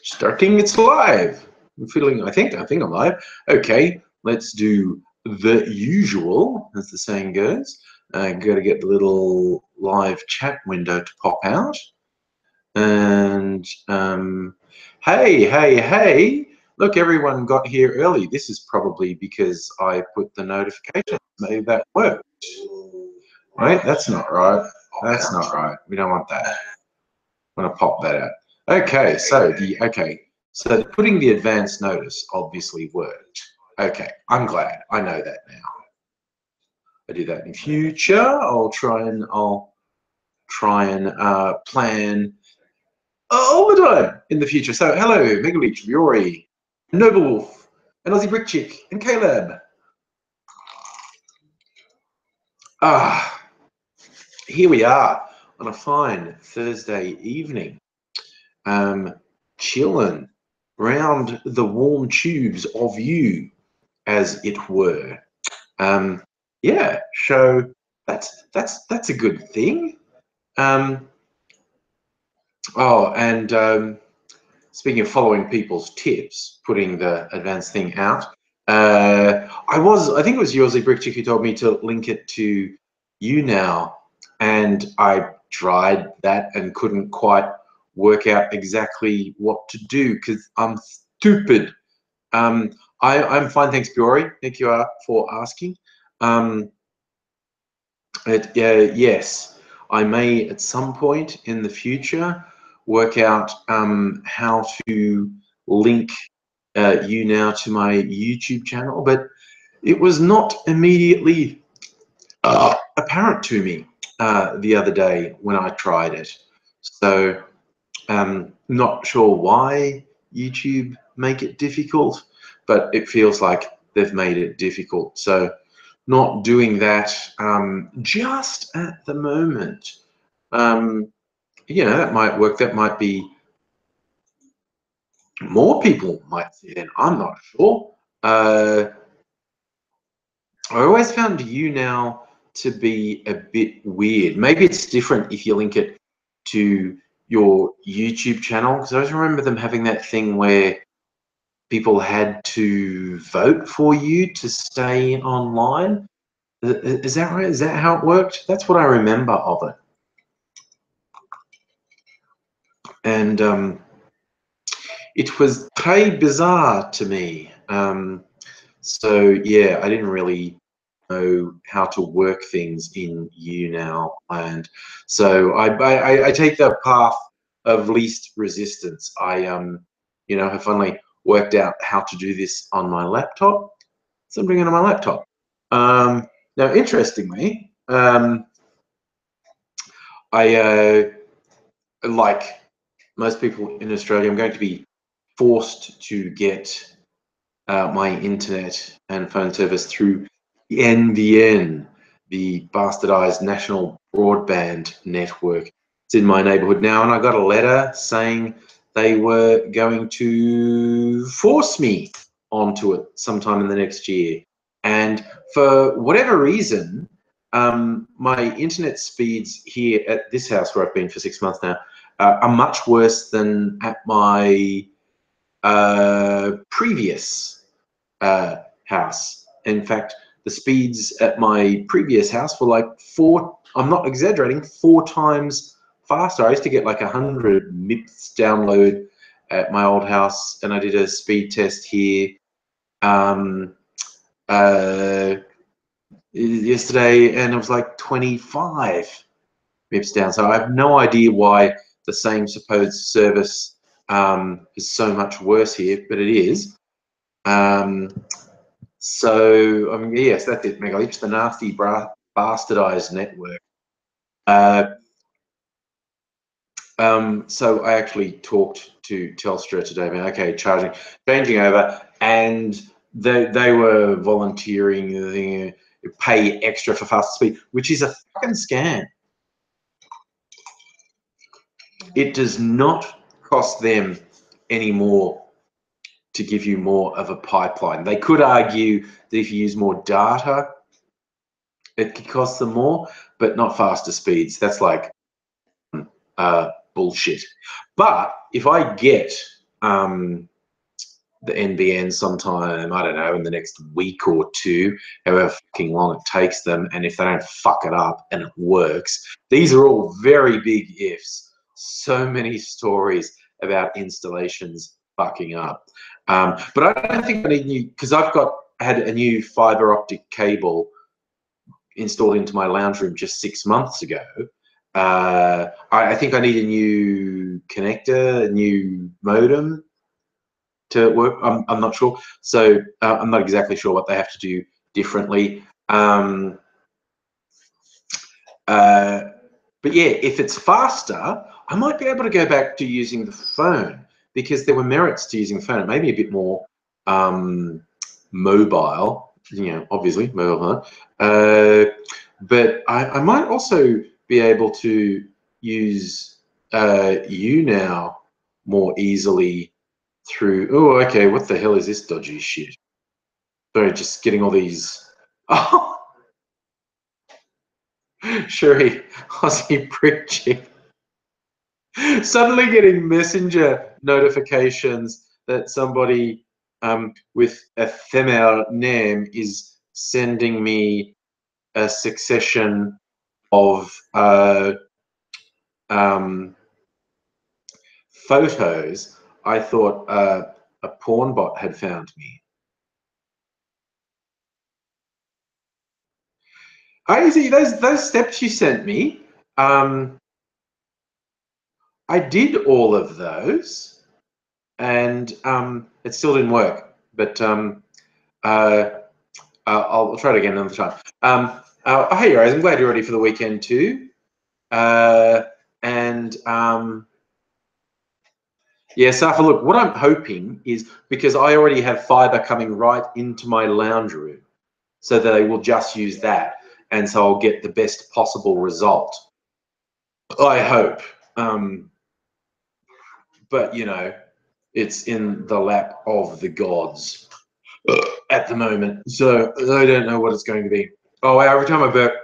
Starting, it's live. I think I'm live. Okay, let's do the usual, as the saying goes. Got to get the little live chat window to pop out. And hey! Look, everyone got here early. This is probably because I put the notification. Maybe that worked. Wait, that's not right. That's not right. We don't want that. I'm gonna pop that out. Okay, so putting the advance notice obviously worked. Okay, I'm glad. I know that now. I do that in future. I'll try and plan all the time in the future. So hello, Megaleech, Viori, Noble Wolf, and Aussie Brick Chick, and Caleb. Here we are on a fine Thursday evening. Chilling round the warm tubes of you, as it were. Yeah, so that's a good thing. Speaking of following people's tips, putting the advanced thing out. I think it was Aussie Brick Chick who told me to link it to you now, and I tried that and couldn't quite work out exactly what to do because I'm stupid. I'm fine, thanks, Biori. Thank you for asking. Yes, I may at some point in the future work out how to link you now to my YouTube channel, but it was not immediately apparent to me the other day when I tried it. So not sure why YouTube make it difficult, but it feels like they've made it difficult. So not doing that just at the moment. You know, that might work. That might be more people might see it. I'm not sure. I always found you now to be a bit weird. Maybe it's different if you link it to your YouTube channel, because I always remember them having that thing where people had to vote for you to stay online. Is that right? Is that how it worked? That's what I remember of it. And it was très bizarre to me. So yeah, I didn't really know how to work things in you now, and so I take the path of least resistance. I you know, have finally worked out how to do this on my laptop, so I'm doing it on my laptop. Now, interestingly, I like most people in Australia, I'm going to be forced to get my internet and phone service through the NBN, the bastardized National Broadband Network. It's in my neighborhood now, and I got a letter saying they were going to force me onto it sometime in the next year. And for whatever reason, my internet speeds here at this house where I've been for 6 months now are much worse than at my previous house. In fact, the speeds at my previous house were like I'm not exaggerating, 4 times faster. I used to get like 100 MIPS download at my old house, and I did a speed test here yesterday, and it was like 25 MIPS down. So I have no idea why the same supposed service is so much worse here, but it is. So yes, that's it, Megaleech, the nasty bastardized network. So I actually talked to Telstra today about, okay, changing over, and they were volunteering pay extra for faster speed, which is a fucking scam. It does not cost them any more to give you more of a pipeline. They could argue that if you use more data, it could cost them more, but not faster speeds. That's like bullshit. But if I get the NBN sometime, I don't know, in the next week or two, however fucking long it takes them, and if they don't fuck it up and it works. These are all very big ifs. So many stories about installations fucking up. But I don't think I need new, because had a new fiber optic cable installed into my lounge room just 6 months ago. I think I need a new connector, a new modem to work. I'm not sure. So I'm not exactly sure what they have to do differently. But yeah, if it's faster, I might be able to go back to using the phone, because there were merits to using the phone. It may be a bit more mobile, obviously mobile phone. But I might also be able to use you now more easily through. Oh, okay. What the hell is this dodgy shit? Sorry, just getting all these. Oh, Sherry, Aussie prick chick. Suddenly getting messenger notifications that somebody with a female name is sending me a succession of photos. I thought a porn bot had found me. I see those steps you sent me. I did all of those, and it still didn't work. But I'll try it again another time. Hey, Rose, I'm glad you're ready for the weekend too. And yeah, Safa, look, what I'm hoping is, because I already have fiber coming right into my lounge room, so that they will just use that, and so I'll get the best possible result. I hope. But it's in the lap of the gods at the moment, so I don't know what it's going to be. Oh, every time I burp,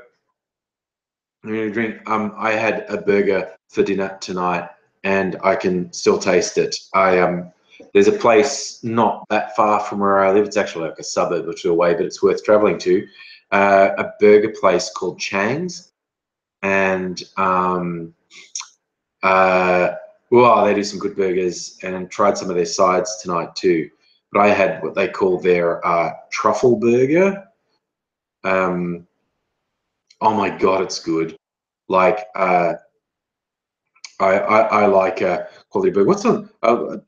I'm gonna drink. I had a burger for dinner tonight, and I can still taste it. There's a place not that far from where I live. It's actually like a suburb or two away, but it's worth traveling to. A burger place called Chang's, and well, they do some good burgers, and tried some of their sides tonight too. But I had what they call their truffle burger. Oh my god, it's good. Like I like quality burger. What's on?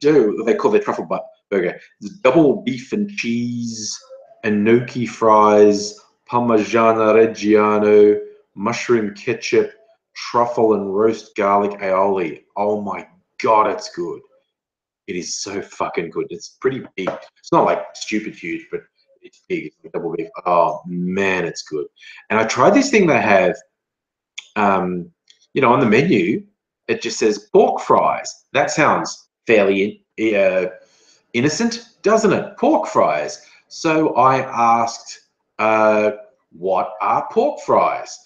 They call their truffle burger? Double beef and cheese, gnocchi fries, Parmigiano Reggiano, mushroom ketchup, truffle and roast garlic aioli. Oh my god, it's good. It is so fucking good. It's pretty big. It's not like stupid huge, but it's big. It's like double beef. Oh man, it's good. And I tried this thing they have. On the menu, it just says pork fries. That sounds fairly innocent, doesn't it? Pork fries. So I asked, what are pork fries?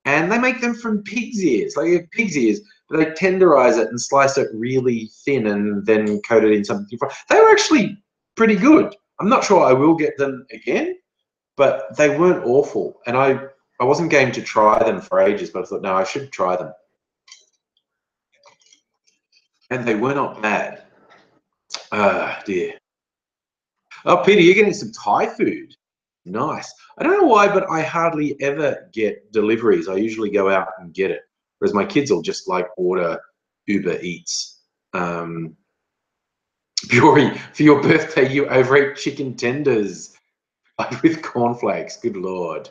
And they make them from pig's ears. They have pig's ears, but they tenderize it and slice it really thin and then coat it in something. They were actually pretty good. I'm not sure I will get them again, but they weren't awful. And I wasn't game to try them for ages, but I thought, no, I should try them. And they were not bad. Ah, dear. Oh, Peter, you're getting some Thai food. Nice. I don't know why, but I hardly ever get deliveries. I usually go out and get it. Whereas my kids will just like order Uber Eats. Bjori, for your birthday, you overate chicken tenders with cornflakes. Good Lord.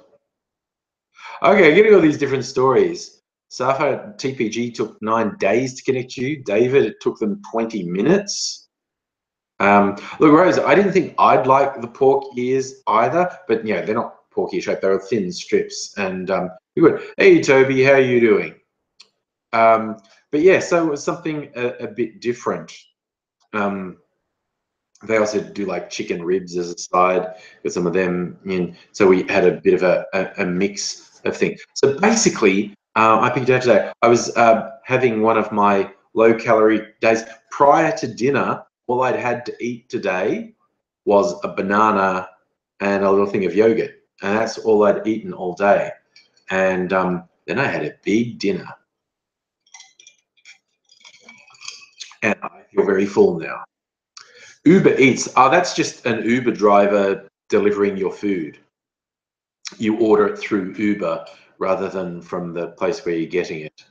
Okay, getting all these different stories. Safa TPG took 9 days to connect you. David, it took them 20 minutes. Look, Rose, I didn't think I'd like the pork ears either, but they're not pork ear shaped, they're thin strips. And good. Hey, Toby, how are you doing? But yeah, so it was something a bit different. They also do like chicken ribs as a side with some of them in. So we had a bit of a mix of things. So basically, I picked it out today. I was having one of my low-calorie days. Prior to dinner, all I'd had to eat today was a banana and a little thing of yogurt, and that's all I'd eaten all day. And then I had a big dinner, and I feel very full now. Uber Eats, that's just an Uber driver delivering your food. You order it through Uber rather than from the place where you're getting it.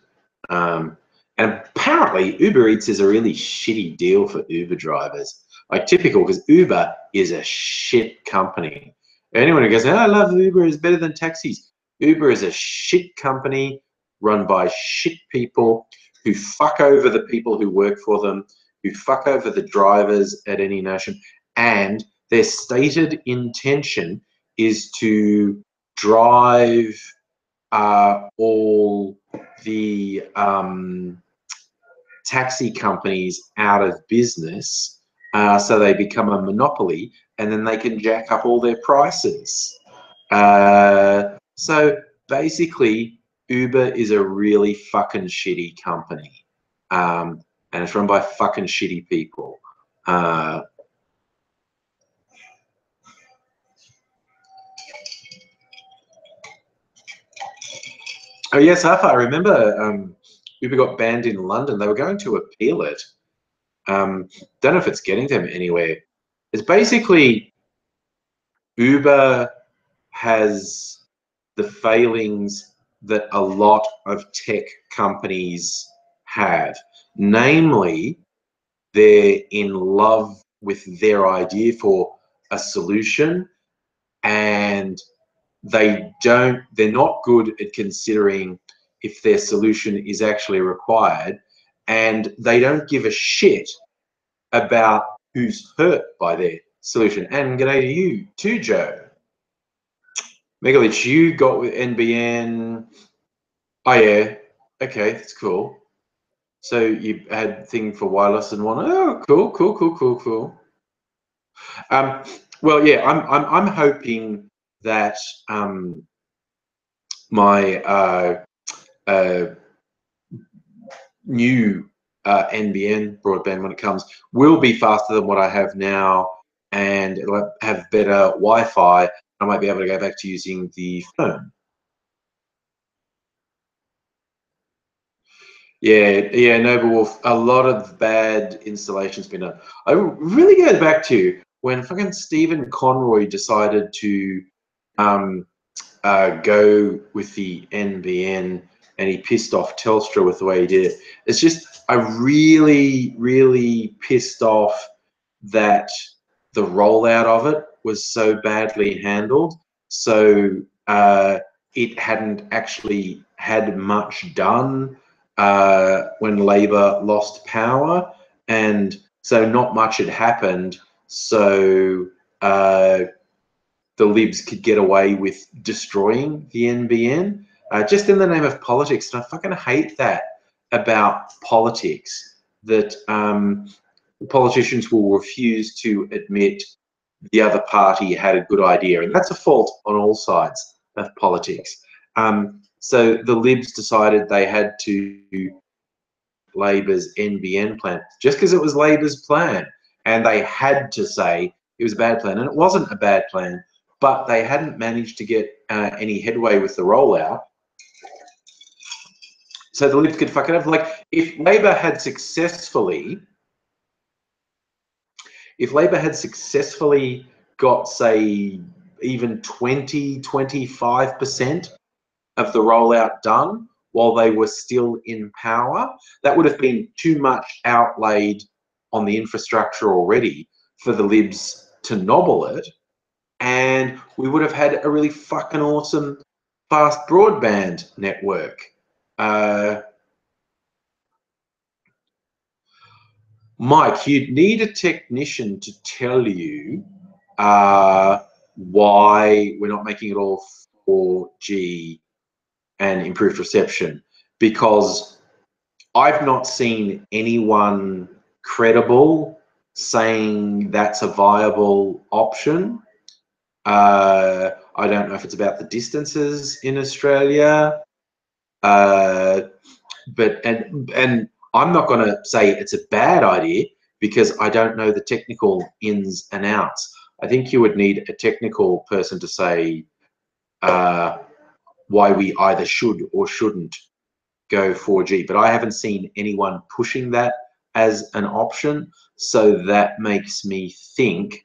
And apparently Uber Eats is a really shitty deal for Uber drivers. Like typical, because Uber is a shit company. Anyone who goes, oh, I love Uber, is better than taxis. Uber is a shit company run by shit people who fuck over the people who work for them, who fuck over the drivers at any nation, and their stated intention is to drive all the taxi companies out of business, so they become a monopoly, and then they can jack up all their prices. So basically, Uber is a really fucking shitty company, and it's run by fucking shitty people. Oh yes, Alpha, I remember Uber got banned in London. They were going to appeal it. Don't know if it's getting them anywhere. It's basically Uber has the failings that a lot of tech companies have. Namely, they're in love with their idea for a solution, and they're not good at considering if their solution is actually required, and they don't give a shit about who's hurt by their solution. And g'day to you too, Joe. Megalich, you got with NBN. Oh yeah, okay, that's cool. So you had thing for wireless and one. Oh, cool, cool, cool, cool, cool. Well, yeah, I'm hoping that my new NBN broadband, when it comes, will be faster than what I have now, and it'll have better Wi-Fi. I might be able to go back to using the phone. Yeah, Noble Wolf. A lot of bad installations been done. I really go back to when fucking Stephen Conroy decided to go with the NBN, and he pissed off Telstra with the way he did it. It's just, I really, really pissed off that the rollout of it was so badly handled. So it hadn't actually had much done when Labor lost power, and so not much had happened. So the Libs could get away with destroying the NBN just in the name of politics. And I fucking hate that about politics, that politicians will refuse to admit the other party had a good idea. And that's a fault on all sides of politics. So the Libs decided they had to Labor's NBN plan just because it was Labor's plan. And they had to say it was a bad plan. And it wasn't a bad plan, but they hadn't managed to get any headway with the rollout. So the Libs could fuck it up. Like, if Labor had successfully got, say, even 20, 25% of the rollout done while they were still in power, that would have been too much outlaid on the infrastructure already for the Libs to nobble it. And we would have had a really fucking awesome fast broadband network. Mike, you'd need a technician to tell you why we're not making it all 4G and improved reception, because I've not seen anyone credible saying that's a viable option. I don't know if it's about the distances in Australia, but I'm not going to say it's a bad idea, because I don't know the technical ins and outs. I think you would need a technical person to say why we either should or shouldn't go 4G, but I haven't seen anyone pushing that as an option, so that makes me think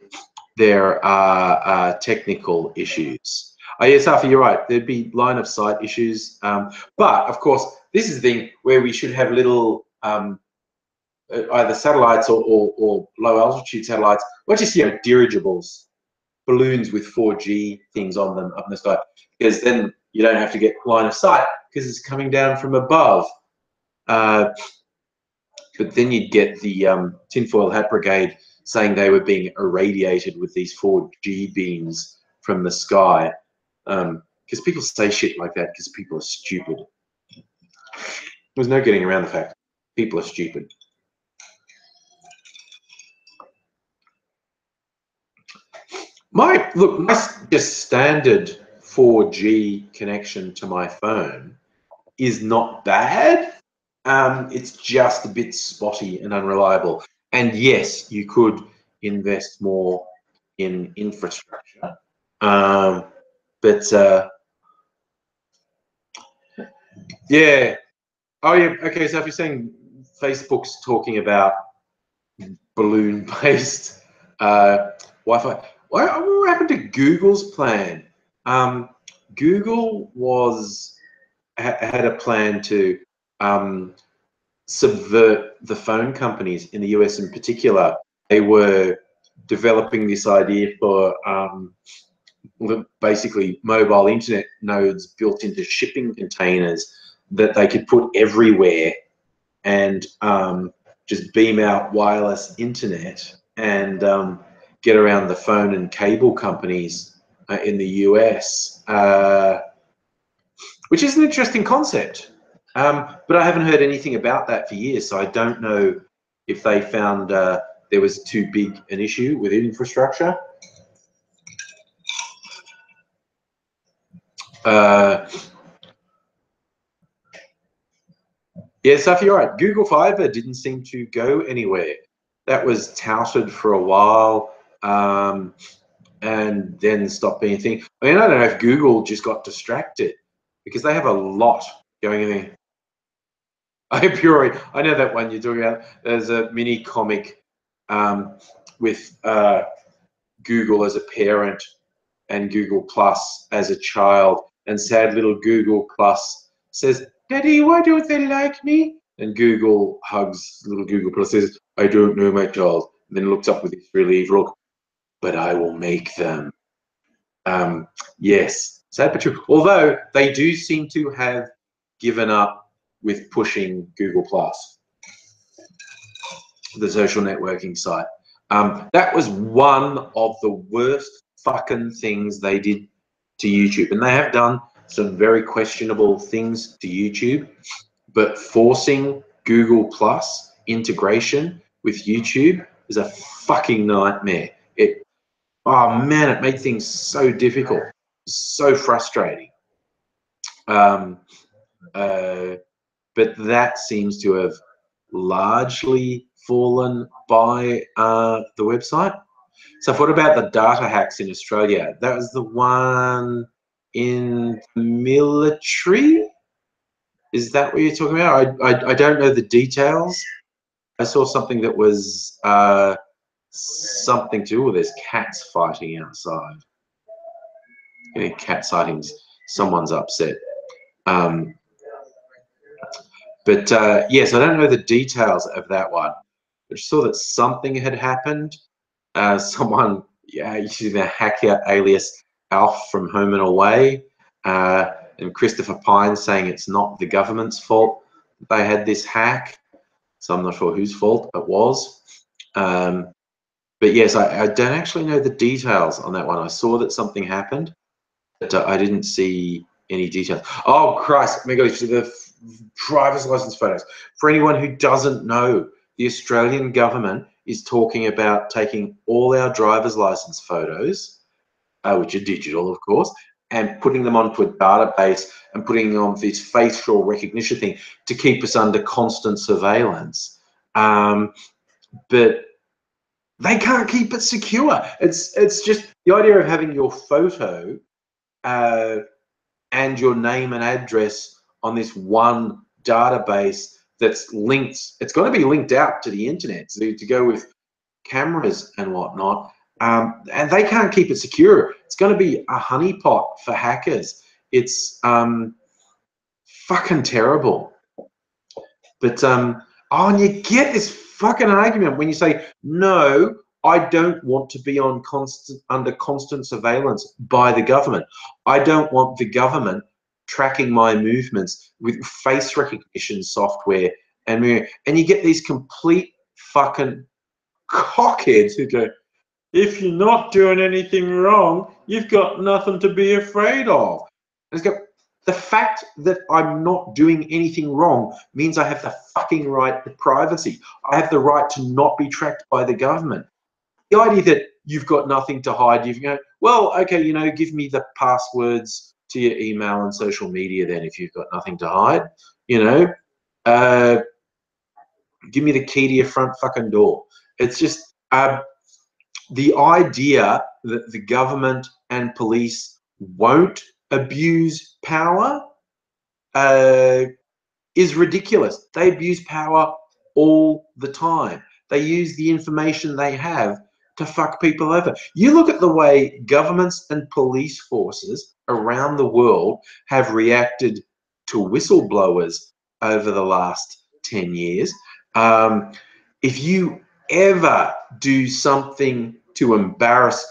there are technical issues. Oh yes, Safi, you're right. There'd be line of sight issues, but of course, this is the thing where we should have little either satellites or low altitude satellites, or just dirigibles, balloons with 4G things on them up in the sky, because then you don't have to get line of sight because it's coming down from above. But then you'd get the tinfoil hat brigade saying they were being irradiated with these 4G beams from the sky. Because people say shit like that because people are stupid. There's no getting around the fact people are stupid. My just standard 4G connection to my phone is not bad. It's just a bit spotty and unreliable. And yes, you could invest more in infrastructure. Yeah. Oh, yeah. Okay. So if you're saying Facebook's talking about balloon-based Wi-Fi, what happened to Google's plan? Google had a plan to subvert the phone companies in the US in particular. They were developing this idea for basically mobile internet nodes built into shipping containers that they could put everywhere and just beam out wireless internet and get around the phone and cable companies in the US, which is an interesting concept. But I haven't heard anything about that for years, so I don't know if they found there was too big an issue with infrastructure. Yeah, Safi, you're right. Google Fiber didn't seem to go anywhere. That was touted for a while and then stopped being a thing. I mean, I don't know if Google just got distracted because they have a lot going in there. I know that one you're talking about. There's a mini comic with Google as a parent and Google Plus as a child, and sad little Google Plus says, "Daddy, why don't they like me?" And Google hugs little Google Plus, says, "I don't know, my child." And then looks up with this relieved look, "But I will make them." Yes, sad but true. Although they do seem to have given up with pushing Google Plus, the social networking site. That was one of the worst fucking things they did to YouTube, and they have done some very questionable things to YouTube, but forcing Google Plus integration with YouTube is a fucking nightmare. Oh man, it made things so difficult, so frustrating. But that seems to have largely fallen by the website. So what about the data hacks in Australia? That was the one in the military? Is that what you're talking about? I don't know the details. I saw something that was something to do with there's cats fighting outside. Any cat sightings, someone's upset. But yes, I don't know the details of that one. I just saw that something had happened. Someone using their hacker alias Alf from Home and Away, and Christopher Pine saying it's not the government's fault that they had this hack. So I'm not sure whose fault it was. But yes, I don't actually know the details on that one. I saw that something happened, but I didn't see any details. Oh Christ, I'm going to go to the driver's license photos. For anyone who doesn't know, the Australian government is talking about taking all our driver's license photos, which are digital, of course, and putting them onto a database and putting on this facial recognition thing to keep us under constant surveillance. but they can't keep it secure. It's just the idea of having your photo and your name and address on this one database that's linked. It's going to be linked out to the internet to go with cameras and whatnot. And they can't keep it secure. It's going to be a honeypot for hackers. It's fucking terrible. But oh, and you get this fucking argument when you say, no, I don't want to be under constant surveillance by the government. I don't want the government tracking my movements with face recognition software and you get these complete fucking cockheads who go, if you're not doing anything wrong, you've got nothing to be afraid of. And it's go, the fact that I'm not doing anything wrong means I have the fucking right to privacy. I have the right to not be tracked by the government. The idea that you've got nothing to hide, you go, well, okay, you know, give me the passwords to your email and social media then if you've got nothing to hide, you know. Give me the key to your front fucking door. It's just the idea that the government and police won't abuse power is ridiculous. They abuse power all the time. They use the information they have to fuck people over. You look at the way governments and police forces around the world have reacted to whistleblowers over the last 10 years. If you ever do something to embarrass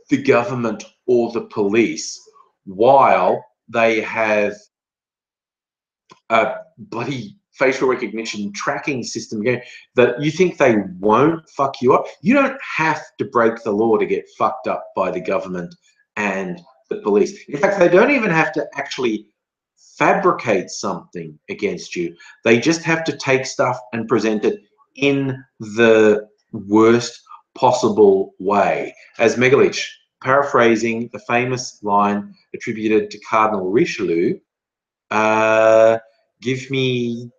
the government or the police while they have a bloody facial recognition tracking system that you think they won't fuck you up, you don't have to break the law to get fucked up by the government and the police. In fact, they don't even have to actually fabricate something against you. They just have to take stuff and present it in the worst possible way. As Megalich, paraphrasing the famous line attributed to Cardinal Richelieu, give me,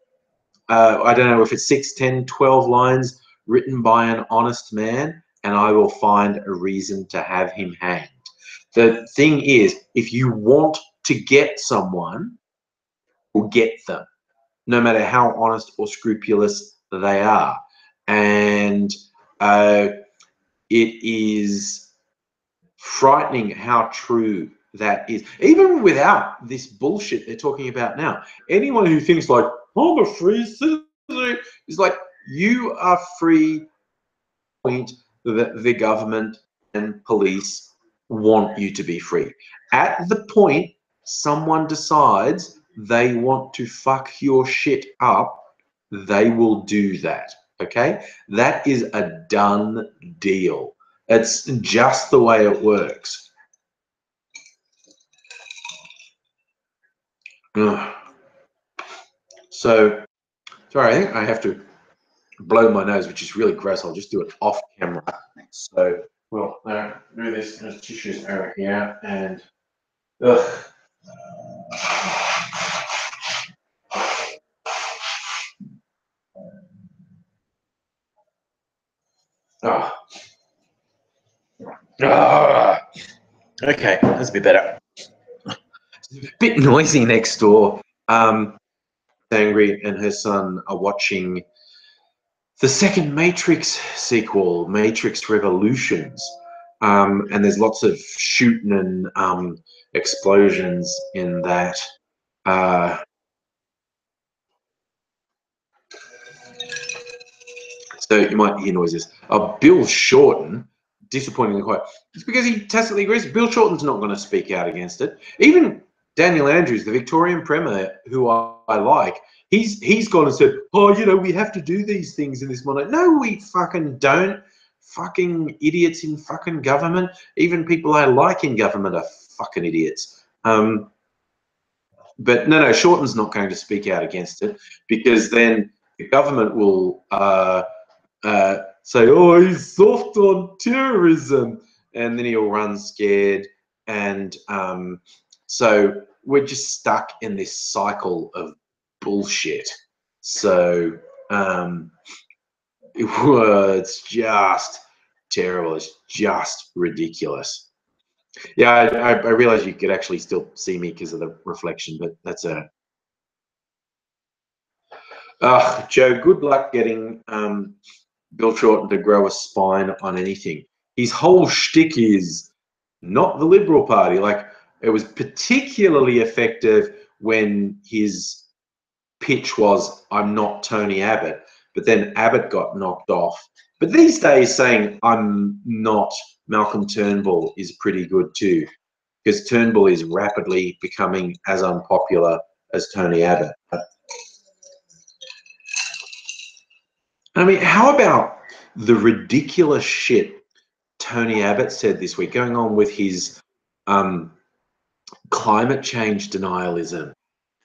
I don't know if it's 6, 10, 12 lines written by an honest man, and I will find a reason to have him hanged. The thing is, if you want to get someone, you'll get them, no matter how honest or scrupulous they are. And it is frightening how true that is. Even without this bullshit they're talking about now, anyone who thinks like, I'm a free citizen, is like, you are free point that the government and police want you to be free. At the point someone decides they want to fuck your shit up, they will do that, okay? That is a done deal. It's just the way it works. So, sorry, I think I have to blow my nose, which is really gross. I'll just do it off camera. So, well, do this. There's tissues over here, and ugh. Oh. Oh. Okay, that's a bit better. It's a bit noisy next door. Angry and her son are watching the second Matrix sequel, Matrix Revolutions. And there's lots of shooting and explosions in that. So you might hear noises. Bill Shorten, disappointingly quiet. It's because he tacitly agrees. Bill Shorten's not going to speak out against it. Even Daniel Andrews, the Victorian Premier, who I like, he's gone and said, oh, you know, we have to do these things in this monarchy. No, we fucking don't. Fucking idiots in fucking government. Even people I like in government are fucking idiots. But no, Shorten's not going to speak out against it, because then the government will say, oh, he's soft on terrorism, and then he'll run scared. And so we're just stuck in this cycle of bullshit. So It's just terrible. It's just ridiculous. Yeah, I realize you could actually still see me because of the reflection, but that's a. Joe, good luck getting Bill Shorten to grow a spine on anything. His whole shtick is not the Liberal Party. Like, it was particularly effective when his pitch was, I'm not Tony Abbott, but then Abbott got knocked off. But these days saying I'm not Malcolm Turnbull is pretty good too, because Turnbull is rapidly becoming as unpopular as Tony Abbott. I mean, how about the ridiculous shit Tony Abbott said this week, going on with his climate change denialism?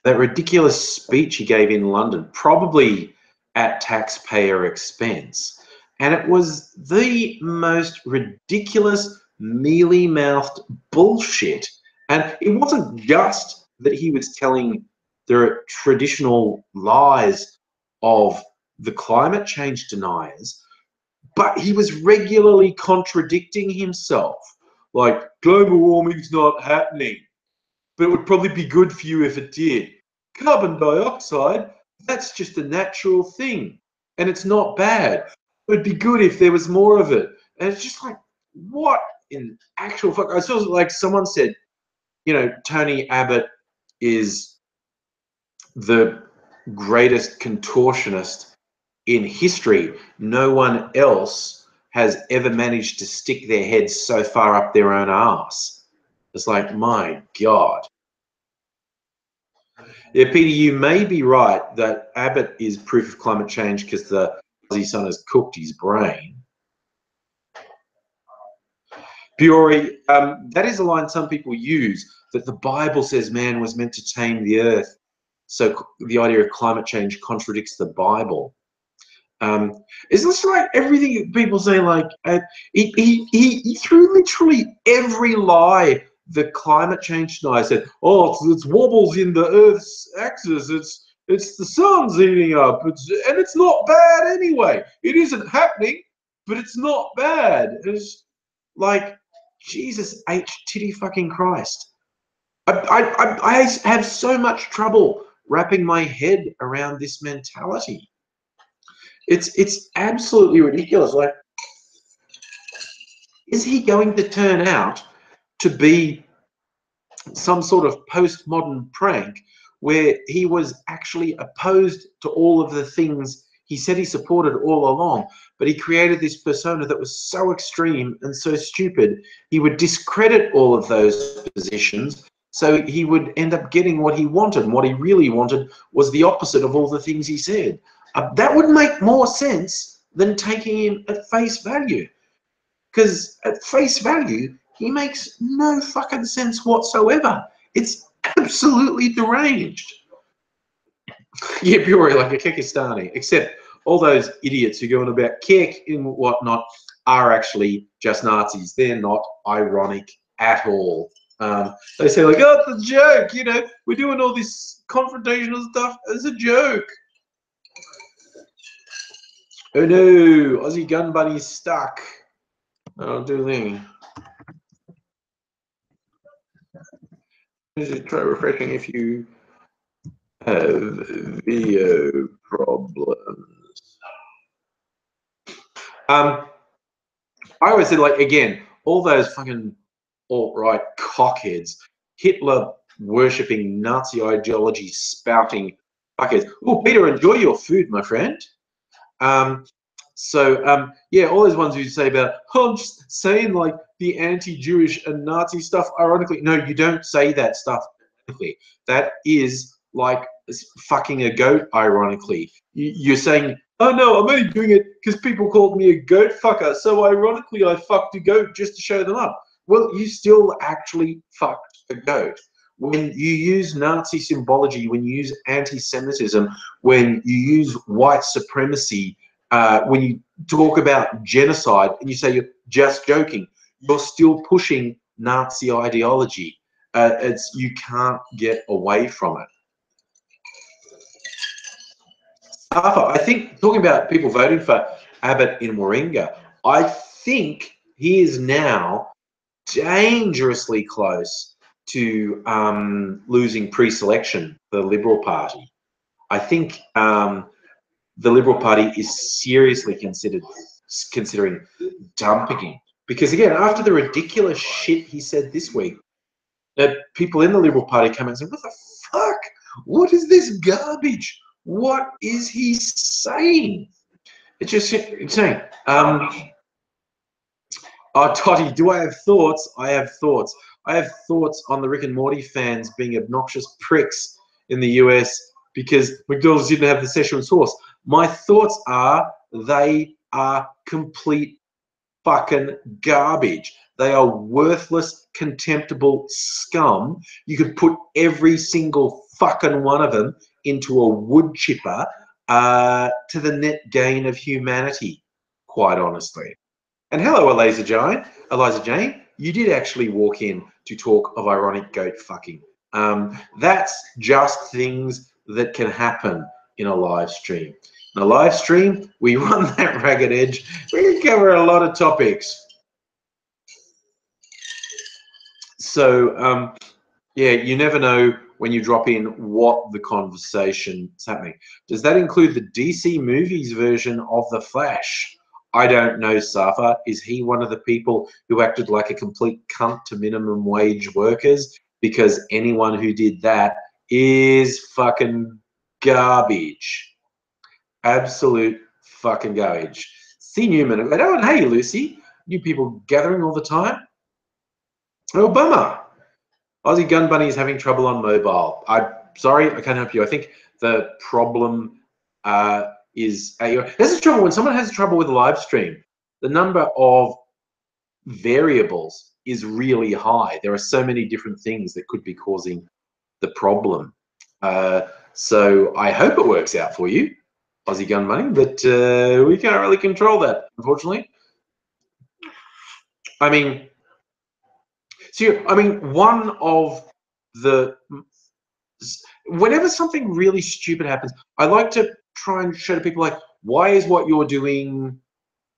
That ridiculous speech he gave in London, probably at taxpayer expense. And it was the most ridiculous, mealy-mouthed bullshit. And it wasn't just that he was telling the traditional lies of the climate change deniers, but he was regularly contradicting himself. Like, global warming's not happening, but it would probably be good for you if it did. Carbon dioxide, that's just a natural thing, and it's not bad. It would be good if there was more of it. And it's just like, what in actual fuck? I saw, like, someone said, Tony Abbott is the greatest contortionist in history. No one else has ever managed to stick their head so far up their own arse. It's like, my God. Yeah, Peter, you may be right that Abbott is proof of climate change because the Aussie sun has cooked his brain. Bury, that is a line some people use, that the Bible says man was meant to tame the earth. So the idea of climate change contradicts the Bible. Is this like everything people say? Like he threw literally every lie the climate change denier said. Oh, it's wobbles in the Earth's axis. It's the sun's heating up. And it's not bad anyway. It isn't happening, but it's not bad. It's like, Jesus H titty fucking Christ. I have so much trouble wrapping my head around this mentality. It's absolutely ridiculous. Like, is he going to turn out to be some sort of postmodern prank where he was actually opposed to all of the things he said he supported all along, but he created this persona that was so extreme and so stupid, he would discredit all of those positions, so he would end up getting what he wanted, and what he really wanted was the opposite of all the things he said. That would make more sense than taking him at face value. Because at face value, he makes no fucking sense whatsoever. It's absolutely deranged. Yeah, purely like a Kekistani, except all those idiots who go on about Kek and whatnot are actually just Nazis. They're not ironic at all. They say like, oh, it's a joke, we're doing all this confrontational stuff as a joke. Oh no, Aussie gun bunny's stuck. I'll do the thing. Try refreshing if you have video problems. I always said, like, again, all those fucking alt-right cockheads, Hitler worshipping, Nazi ideology spouting fuckheads. Oh, Peter, enjoy your food, my friend. Yeah, all those ones who say about, oh, I'm just saying like the anti-Jewish and Nazi stuff ironically. No, you don't say that stuff ironically. That is like fucking a goat ironically. You're saying, oh no, I'm only doing it because people called me a goat fucker, so ironically I fucked a goat just to show them up. Well, you still actually fucked a goat. When you use Nazi symbology, when you use anti-Semitism, when you use white supremacy, when you talk about genocide and you say you're just joking, you're still pushing Nazi ideology. You can't get away from it. I think talking about people voting for Abbott in Warringah. I think he is now dangerously close to losing pre-selection for the Liberal Party. I think the Liberal Party is seriously considering dumping him. Because again, after the ridiculous shit he said this week, people in the Liberal Party come out and say, what the fuck? What is this garbage? What is he saying? It's just insane. Oh, Toddy, do I have thoughts? I have thoughts. I have thoughts on the Rick and Morty fans being obnoxious pricks in the US because McDonald's didn't have the Szechuan sauce. My thoughts are they are complete fucking garbage. They are worthless, contemptible scum. You could put every single fucking one of them into a wood chipper to the net gain of humanity, quite honestly. And hello, Eliza Jane. You did actually walk in to talk of ironic goat fucking. That's just things that can happen in a live stream. In a live stream, we run that ragged edge. We can cover a lot of topics. So, yeah, you never know when you drop in what the conversation is happening. Does that include the DC movies version of The Flash? I don't know, Safa. Is he one of the people who acted like a complete cunt to minimum wage workers? Because anyone who did that is fucking garbage. Absolute fucking garbage. See Newman. Oh, and hey, Lucy. New people gathering all the time. Oh, bummer. Aussie Gun Bunny is having trouble on mobile. I'm sorry, I can't help you. I think the problem is there's a trouble when someone has trouble with a live stream. The number of variables is really high. There are so many different things that could be causing the problem. So I hope it works out for you, Aussie Gun Bunny, but we can't really control that, unfortunately. I mean, one of the whenever something really stupid happens, I like to try and show to people like, why is what you're doing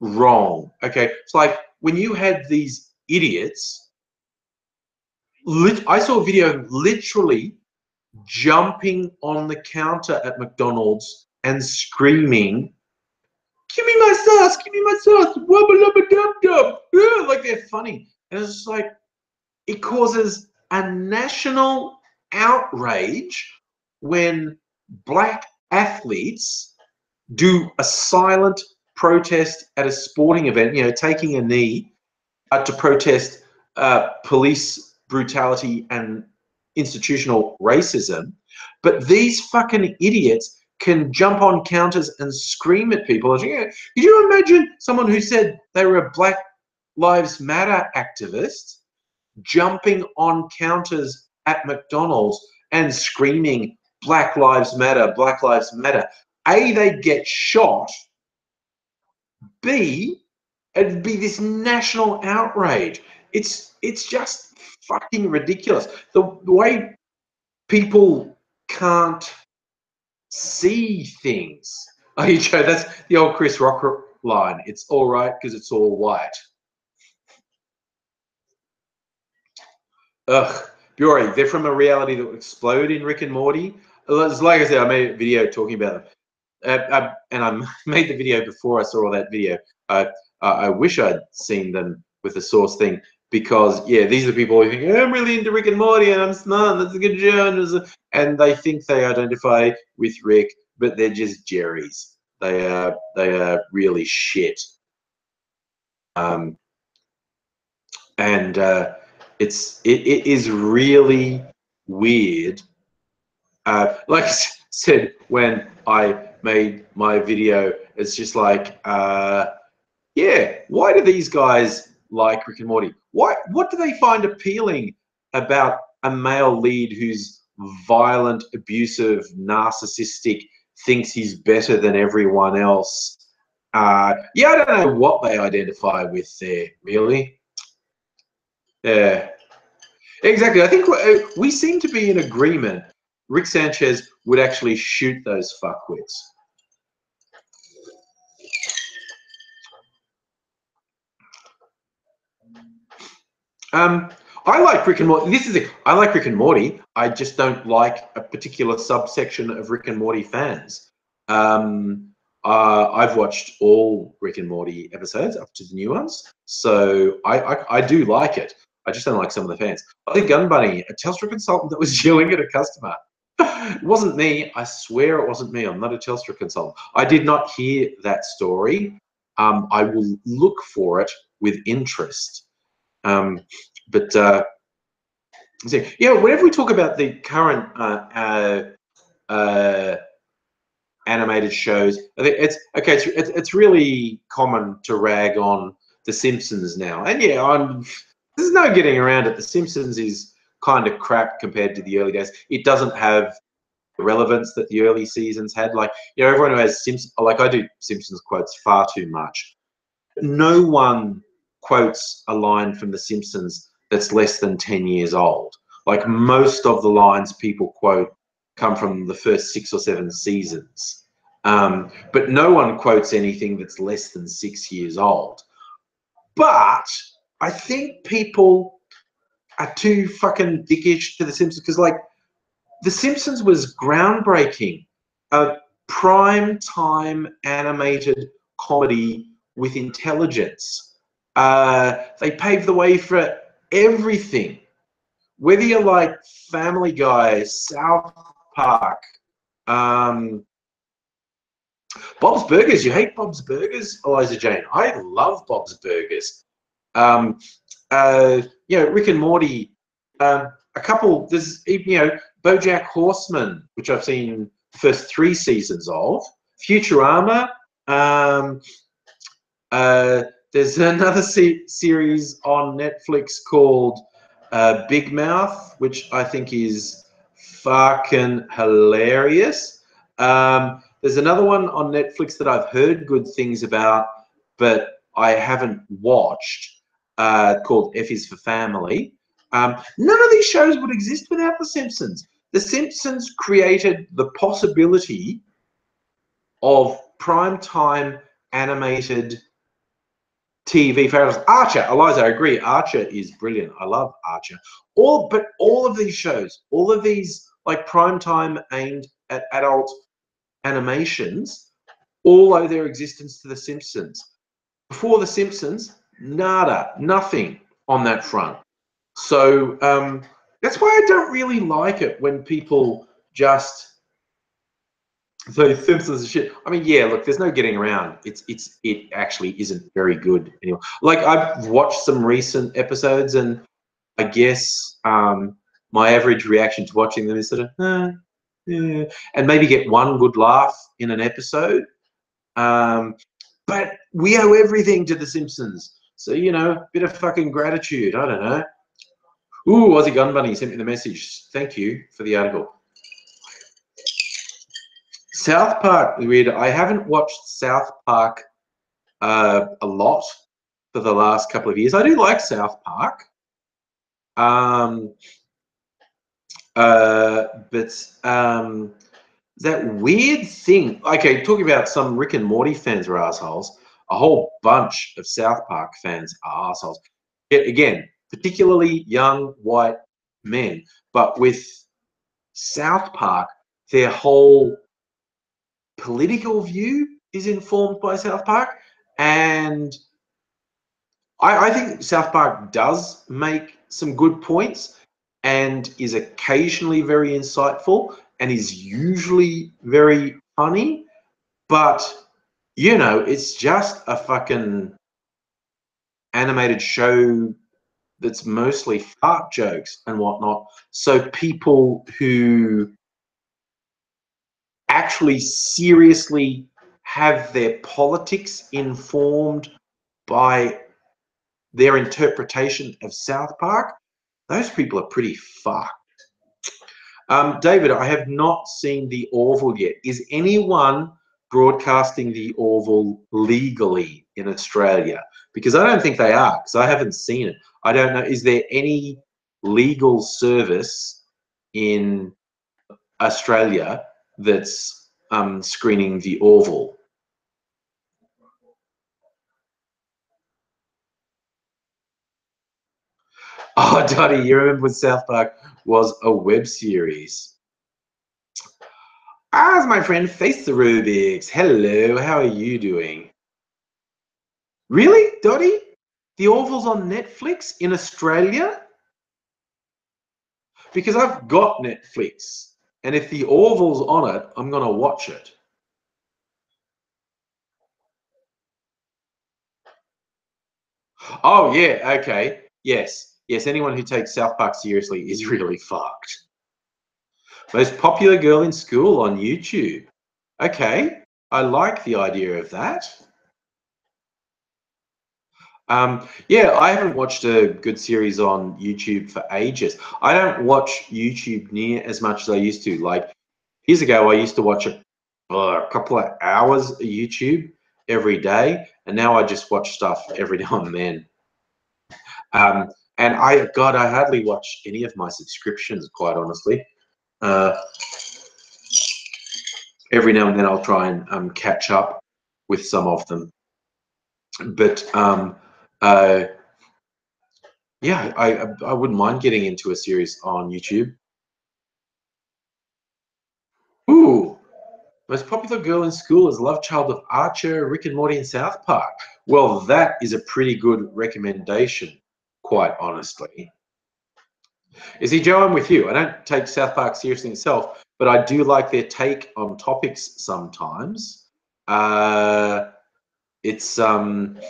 wrong? Okay, it's like when you had these idiots, I saw a video literally jumping on the counter at McDonald's and screaming, "Give me my sauce! Give me my sauce! Wubba lubba dub dub!" Like they're funny, and it's just like it causes a national outrage when black athletes do a silent protest at a sporting event, you know, taking a knee to protest police brutality and institutional racism. But these fucking idiots can jump on counters and scream at people. Could you imagine someone who said they were a Black Lives Matter activist jumping on counters at McDonald's and screaming, "Black Lives Matter, Black Lives Matter"? A, they'd get shot. B, it'd be this national outrage. It's just fucking ridiculous. The way people can't see things. Oh, Joe, that's the old Chris Rock line. It's all right because it's all white. Ugh. Bury, they're from a reality that will explode in Rick and Morty. Like I said, I made a video talking about them. And I made the video before I saw all that video. I wish I'd seen them with the source thing because, yeah, these are the people who think, I'm really into Rick and Morty and I'm smart, that's a good show. And they think they identify with Rick, but they're just Jerrys. They are really shit. It is really weird. Like I said, when I made my video, it's just like, yeah, why do these guys like Rick and Morty? What do they find appealing about a male lead who's violent, abusive, narcissistic, thinks he's better than everyone else? Yeah, I don't know what they identify with there, really. Yeah, exactly. I think we seem to be in agreement. Rick Sanchez would actually shoot those fuckwits. I like Rick and Morty. This is it. I like Rick and Morty. I just don't like a particular subsection of Rick and Morty fans. I've watched all Rick and Morty episodes up to the new ones, so I do like it. I just don't like some of the fans. I think Gun Bunny, a Telstra consultant that was yelling at a customer. It wasn't me. I swear it wasn't me. I'm not a Telstra consultant. I did not hear that story. I will look for it with interest. But yeah, whenever we talk about the current animated shows, I think it's okay. It's really common to rag on The Simpsons now, and yeah, there's no getting around it. The Simpsons is kind of crap compared to the early days. It doesn't have the relevance that the early seasons had. Like, you know, everyone who has Simpsons, like I do Simpsons quotes far too much. No one quotes a line from The Simpsons that's less than 10 years old. Like, most of the lines people quote come from the first 6 or 7 seasons. But no one quotes anything that's less than 6 years old. But I think people are too fucking dickish to The Simpsons, because, like, The Simpsons was groundbreaking. A prime time animated comedy with intelligence. They paved the way for everything. Whether you like Family Guy, South Park, Bob's Burgers. You hate Bob's Burgers, Eliza Jane? I love Bob's Burgers. You know, Rick and Morty. A couple. There's, you know, BoJack Horseman, which I've seen the first 3 seasons of. Futurama. There's another series on Netflix called Big Mouth, which I think is fucking hilarious. There's another one on Netflix that I've heard good things about, but I haven't watched, called F is for Family. None of these shows would exist without The Simpsons. The Simpsons created the possibility of primetime animated TV for Archer. Eliza, I agree. Archer is brilliant. I love Archer. But all of these shows, all of these like primetime aimed at adult animations, all owe their existence to The Simpsons. Before The Simpsons, nada, nothing on that front. So that's why I don't really like it when people just say Simpsons is shit. I mean, yeah, look, there's no getting around. It actually isn't very good anymore. Like, I've watched some recent episodes, and I guess my average reaction to watching them is sort of, yeah, and maybe get one good laugh in an episode. But we owe everything to The Simpsons. So, you know, a bit of fucking gratitude. I don't know. Ooh, Aussie Gun Bunny sent me the message. Thank you for the article. South Park, weird. I haven't watched South Park a lot for the last couple of years. I do like South Park. But that weird thing, okay, talking about some Rick and Morty fans are assholes, a whole bunch of South Park fans are assholes. Yet again, particularly young white men. But with South Park, their whole political view is informed by South Park. And I think South Park does make some good points and is occasionally very insightful and is usually very funny, but, you know, it's just a fucking animated show that's mostly fart jokes and whatnot. So people who actually seriously have their politics informed by their interpretation of South Park, those people are pretty fucked. David, I have not seen the Orville yet. Is anyone broadcasting the Orville legally in Australia? Because I don't think they are, because I haven't seen it. I don't know. Is there any legal service in Australia that's screening the Orville? Oh, Dottie, you remember when South Park was a web series? As my friend Face the Rubik's. Hello, how are you doing? Really, Dottie? The Orville's on Netflix in Australia? Because I've got Netflix, and if the Orville's on it, I'm going to watch it. Oh, yeah, okay. Yes, yes, anyone who takes South Park seriously is really fucked. Most popular girl in school on YouTube. Okay, I like the idea of that. Yeah, I haven't watched a good series on YouTube for ages. I don't watch YouTube near as much as I used to. Like years ago, I used to watch a couple of hours of YouTube every day, and now I just watch stuff every now and then. And God, I hardly watch any of my subscriptions, quite honestly. Uh, every now and then I'll try and catch up with some of them. But yeah, I wouldn't mind getting into a series on YouTube. Ooh, most popular girl in school is love child of Archer, Rick and Morty, and South Park. Well, that is a pretty good recommendation, quite honestly. You see, Joe, I'm with you. I don't take South Park seriously myself, but I do like their take on topics sometimes. It's But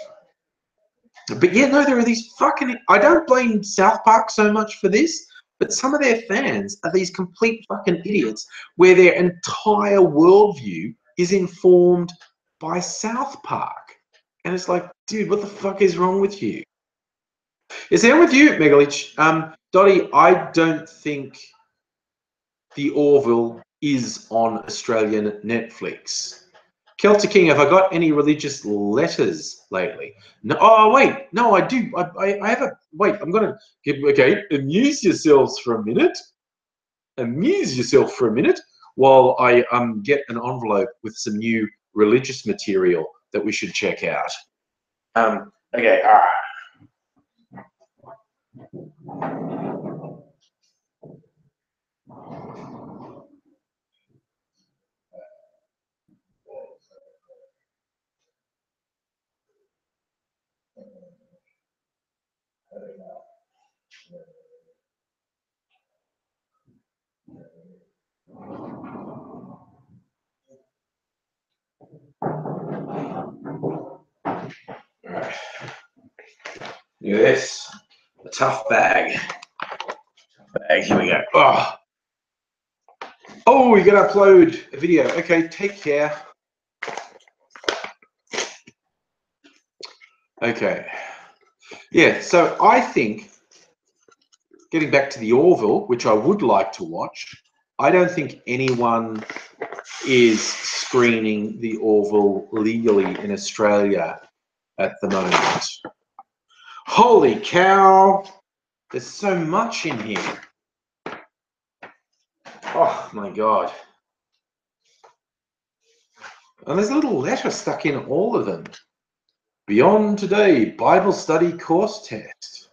yeah, no, there are these fucking. I don't blame South Park so much for this, but some of their fans are these complete fucking idiots where their entire worldview is informed by South Park. And it's like, dude, what the fuck is wrong with you? Is there with you, Megalich? Dottie, I don't think the Orville is on Australian Netflix. Celtic King, have I got any religious letters lately? No. Oh, wait. No, I do. I have a. Wait, I'm going to give. Okay, amuse yourselves for a minute. Amuse yourself for a minute while I get an envelope with some new religious material that we should check out. Okay, all right. Look at this. A tough bag. Here we go. Oh, you got to upload a video. Okay, take care. Okay. Yeah, so I think, getting back to the Orville, which I would like to watch, I don't think anyone is screening the Orville legally in Australia at the moment. Holy cow! There's so much in here. Oh my God. And there's a little letter stuck in all of them. Beyond Today, Bible Study Course Test.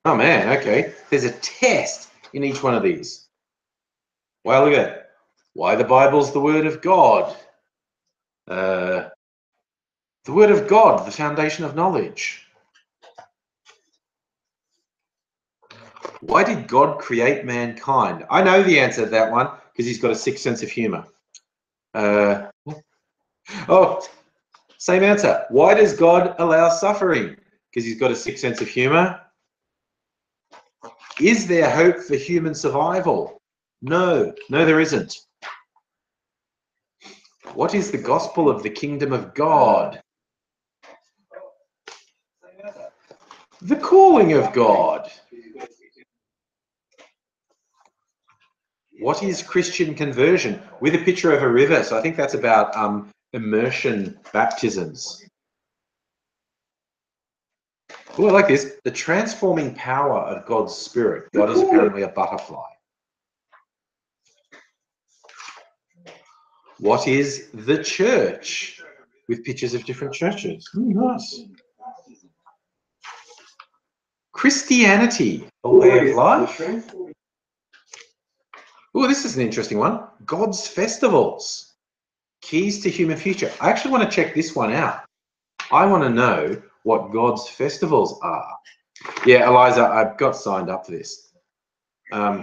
Oh man, okay. There's a test in each one of these. Wow, look at that. Why the Bible's the Word of God. The Word of God, the foundation of knowledge. Why did God create mankind? I know the answer to that one because he's got a sick sense of humor. Oh, same answer. Why does God allow suffering? Because he's got a sick sense of humor. Is there hope for human survival? No, there isn't. What is the gospel of the kingdom of God? The calling of God. What is Christian conversion? With a picture of a river. So I think that's about immersion baptisms. Oh, I like this. The transforming power of God's spirit. God is apparently a butterfly. What is the church? With pictures of different churches. Nice. Christianity, a way of life. Oh, this is an interesting one. God's festivals, keys to human future. I actually want to check this one out. I want to know what God's festivals are. Yeah, Eliza, I've got signed up for this.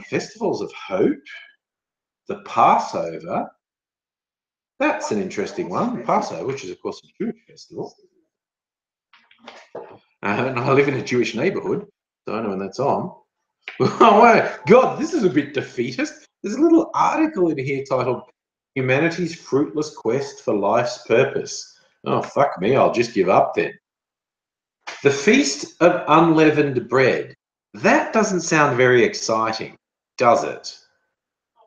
Festivals of hope, the Passover. That's an interesting one. The Passover, which is of course a Jewish festival. And I live in a Jewish neighborhood, so I know when that's on. Oh my God, this is a bit defeatist. There's a little article in here titled Humanity's Fruitless Quest for Life's Purpose. Oh, fuck me, I'll just give up then. The Feast of Unleavened Bread. That doesn't sound very exciting, does it?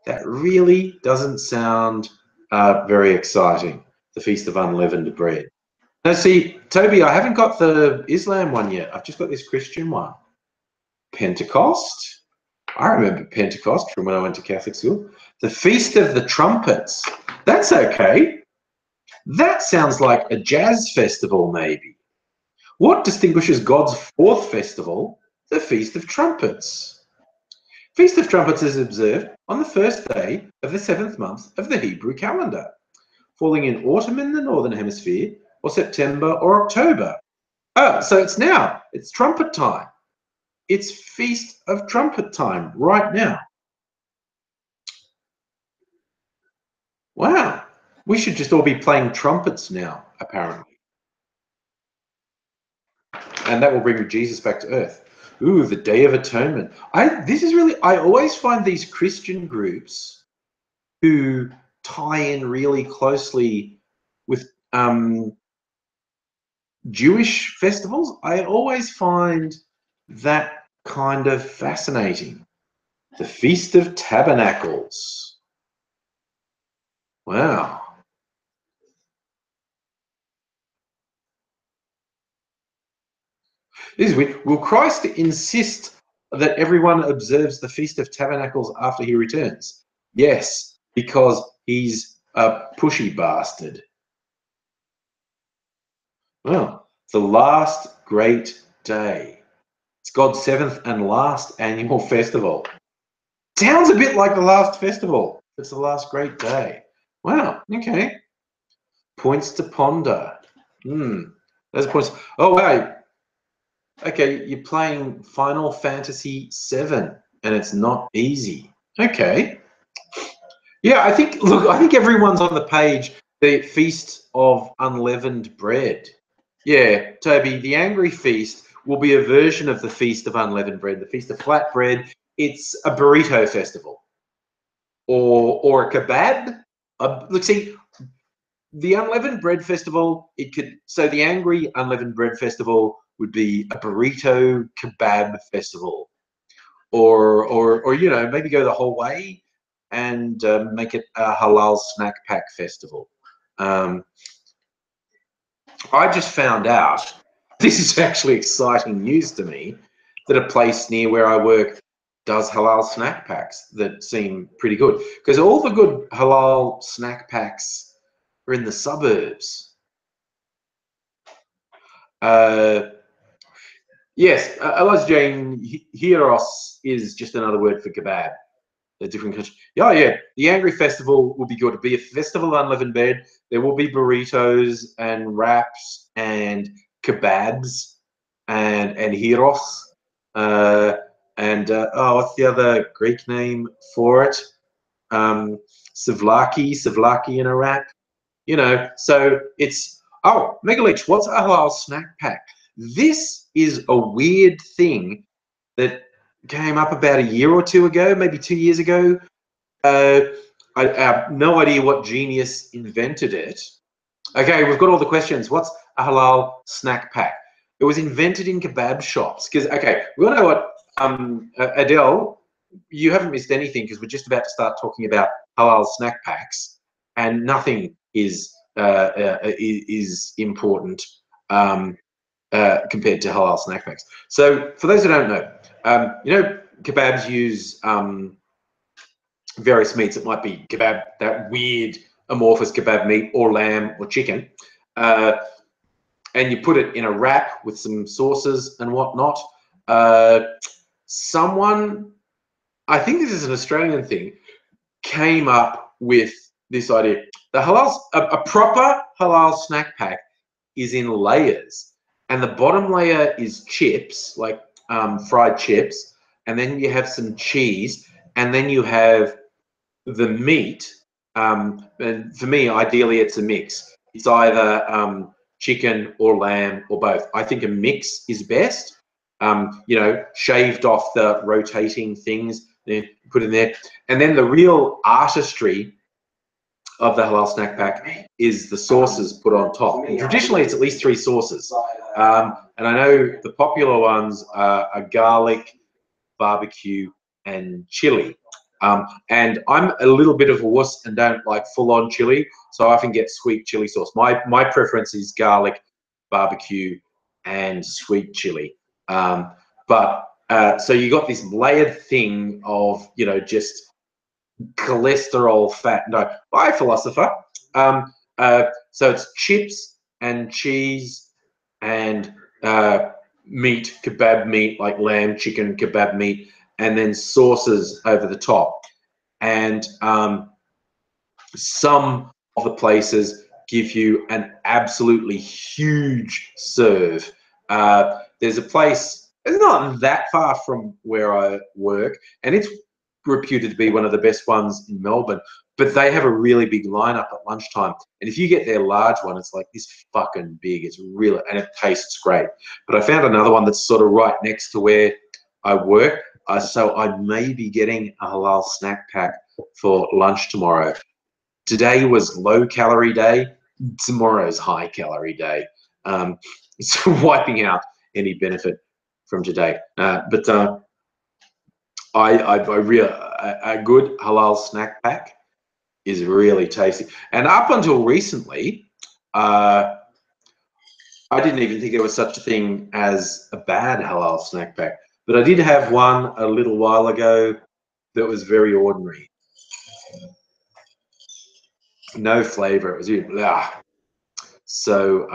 That really doesn't sound very exciting, the Feast of Unleavened Bread. Now, see, Toby, I haven't got the Islam one yet. I've just got this Christian one. Pentecost. I remember Pentecost from when I went to Catholic school. The Feast of the Trumpets. That's okay. That sounds like a jazz festival, maybe. What distinguishes God's fourth festival, the Feast of Trumpets? Feast of Trumpets is observed on the first day of the 7th month of the Hebrew calendar, falling in autumn in the Northern Hemisphere, or September or October. Oh, so it's now. It's trumpet time. It's Feast of Trumpet time right now. Wow. We should just all be playing trumpets now, apparently. And that will bring Jesus back to earth. Ooh, the Day of Atonement. I always find these Christian groups who tie in really closely with Jewish festivals. I always find that kind of fascinating. The Feast of Tabernacles. Wow. This is weird. Will Christ insist that everyone observes the Feast of Tabernacles after he returns? Yes, because he's a pushy bastard. Well, the last great day. It's God's 7th and last annual festival. Sounds a bit like the last festival. It's the last great day. Wow, okay. Points to ponder. Those points. Oh, wow. Okay, you're playing Final Fantasy VII, and it's not easy. Okay. Yeah, I think everyone's on the page. The Feast of Unleavened Bread. Yeah, Toby, the Angry Feast will be a version of the Feast of Unleavened Bread, the Feast of Flatbread. It's a burrito festival. Or a kebab. Look, see, the Unleavened Bread Festival, so the Angry Unleavened Bread Festival would be a burrito kebab festival. Or you know, maybe go the whole way and make it a halal snack pack festival. I just found out, this is actually exciting news to me, that a place near where I work does halal snack packs that seem pretty good. Because all the good halal snack packs are in the suburbs. Yes, Eliza Jane, Heros is just another word for kebab. A different country. Yeah, yeah. The Angry Festival will be good. It'll be a festival of unleavened bread. There will be burritos and wraps and kebabs and gyros. What's the other Greek name for it? Souvlaki in a wrap. You know, so it's, oh, Megalich, what's a halal snack pack? This is a weird thing that came up about a year or two ago, maybe 2 years ago. I have no idea what genius invented it. Okay, we've got all the questions. What's a halal snack pack? It was invented in kebab shops. Because, okay, we all know what, Adele, you haven't missed anything because we're just about to start talking about halal snack packs, and nothing is important compared to halal snack packs. So, for those who don't know, you know, kebabs use various meats. It might be kebab, that weird amorphous kebab meat, or lamb or chicken, and you put it in a wrap with some sauces and whatnot. someone, I think this is an Australian thing, came up with this idea. The halal, a proper halal snack pack is in layers, and the bottom layer is chips, like fried chips, and then you have some cheese, and then you have the meat. And for me, ideally, it's a mix. It's either chicken or lamb or both. I think a mix is best. You know, shaved off the rotating things, put in there, and then the real artistry of the halal snack pack is the sauces put on top. And traditionally, it's at least 3 sauces. And I know the popular ones are garlic, barbecue, and chili. And I'm a little bit of a wuss and don't like full-on chili, so I often get sweet chili sauce. My preference is garlic, barbecue, and sweet chili. So you got this layered thing of, you know, just cholesterol, fat. No, bye, philosopher. So it's chips and cheese and meat, kebab meat, like lamb, chicken, kebab meat, and then sauces over the top. And some of the places give you an absolutely huge serve. There's a place, it's not that far from where I work, and it's reputed to be one of the best ones in Melbourne, but they have a really big lineup at lunchtime. And if you get their large one, it's like this fucking big. It's really, and it tastes great. But I found another one that's sort of right next to where I work. So I may be getting a halal snack pack for lunch tomorrow. Today was low calorie day. Tomorrow's high calorie day. So wiping out any benefit from today. But a good halal snack pack is really tasty. And up until recently, I didn't even think there was such a thing as a bad halal snack pack. But I did have one a little while ago that was very ordinary. No flavor. It was blah. So,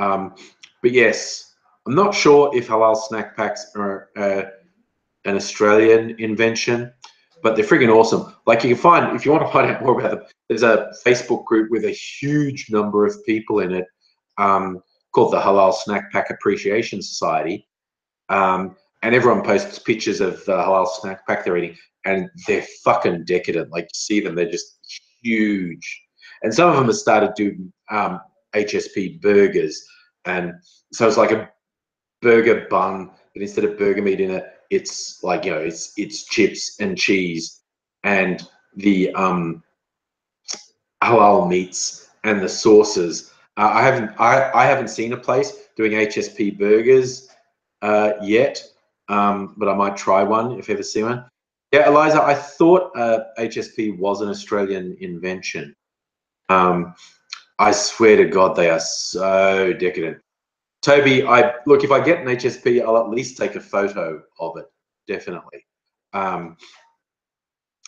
but yes, I'm not sure if halal snack packs are an Australian invention, but they're friggin' awesome. Like, you can find, if you want to find out more about them, there's a Facebook group with a huge number of people in it called the Halal Snack Pack Appreciation Society. And everyone posts pictures of the halal snack pack they're eating, and they're fucking decadent. Like, you see them, they're just huge. And some of them have started doing HSP burgers. And so it's like a burger bun, but instead of burger meat in it, it's like, you know, it's chips and cheese and the halal meats and the sauces. I haven't seen a place doing HSP burgers yet, but I might try one if I ever see one. Yeah, Eliza, I thought HSP was an Australian invention. I swear to God, they are so decadent. Toby, look, if I get an HSP, I'll at least take a photo of it, definitely. I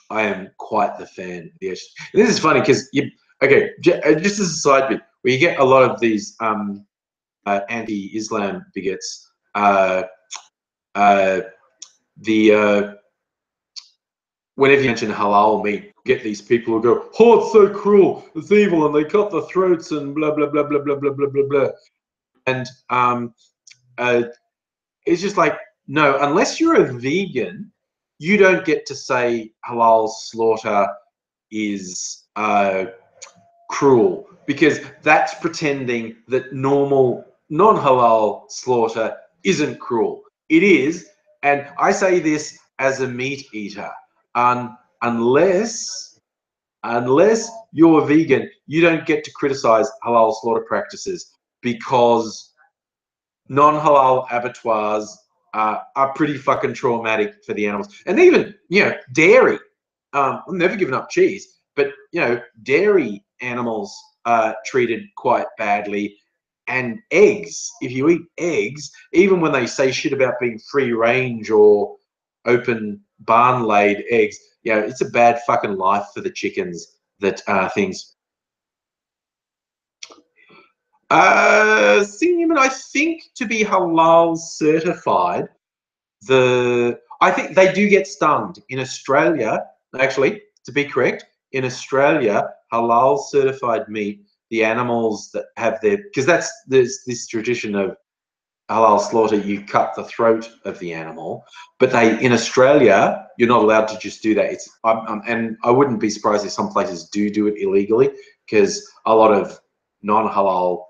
am quite the fan of the HSP. And this is funny because okay, just as a side bit, where you get a lot of these anti-Islam bigots, whenever you mention halal meat, you get these people who go, "Oh, it's so cruel, it's evil, and they cut the throats and blah blah blah blah blah blah blah blah blah." And it's just like, no, unless you're a vegan, you don't get to say halal slaughter is cruel, because that's pretending that normal non-halal slaughter isn't cruel. It is, and I say this as a meat eater, unless you're vegan, you don't get to criticize halal slaughter practices, because non-halal abattoirs are pretty fucking traumatic for the animals. And even, you know, dairy. I've never given up cheese, but, you know, dairy animals are treated quite badly. And eggs, if you eat eggs, even when they say shit about being free range or open barn laid eggs, you know, it's a bad fucking life for the chickens that things. Human, I think to be halal certified, I think they do get stunned in Australia. Actually, to be correct, in Australia, halal certified meat, the animals that have because there's this tradition of halal slaughter, you cut the throat of the animal, but in Australia, you're not allowed to just do that. And I wouldn't be surprised if some places do it illegally, because a lot of non-halal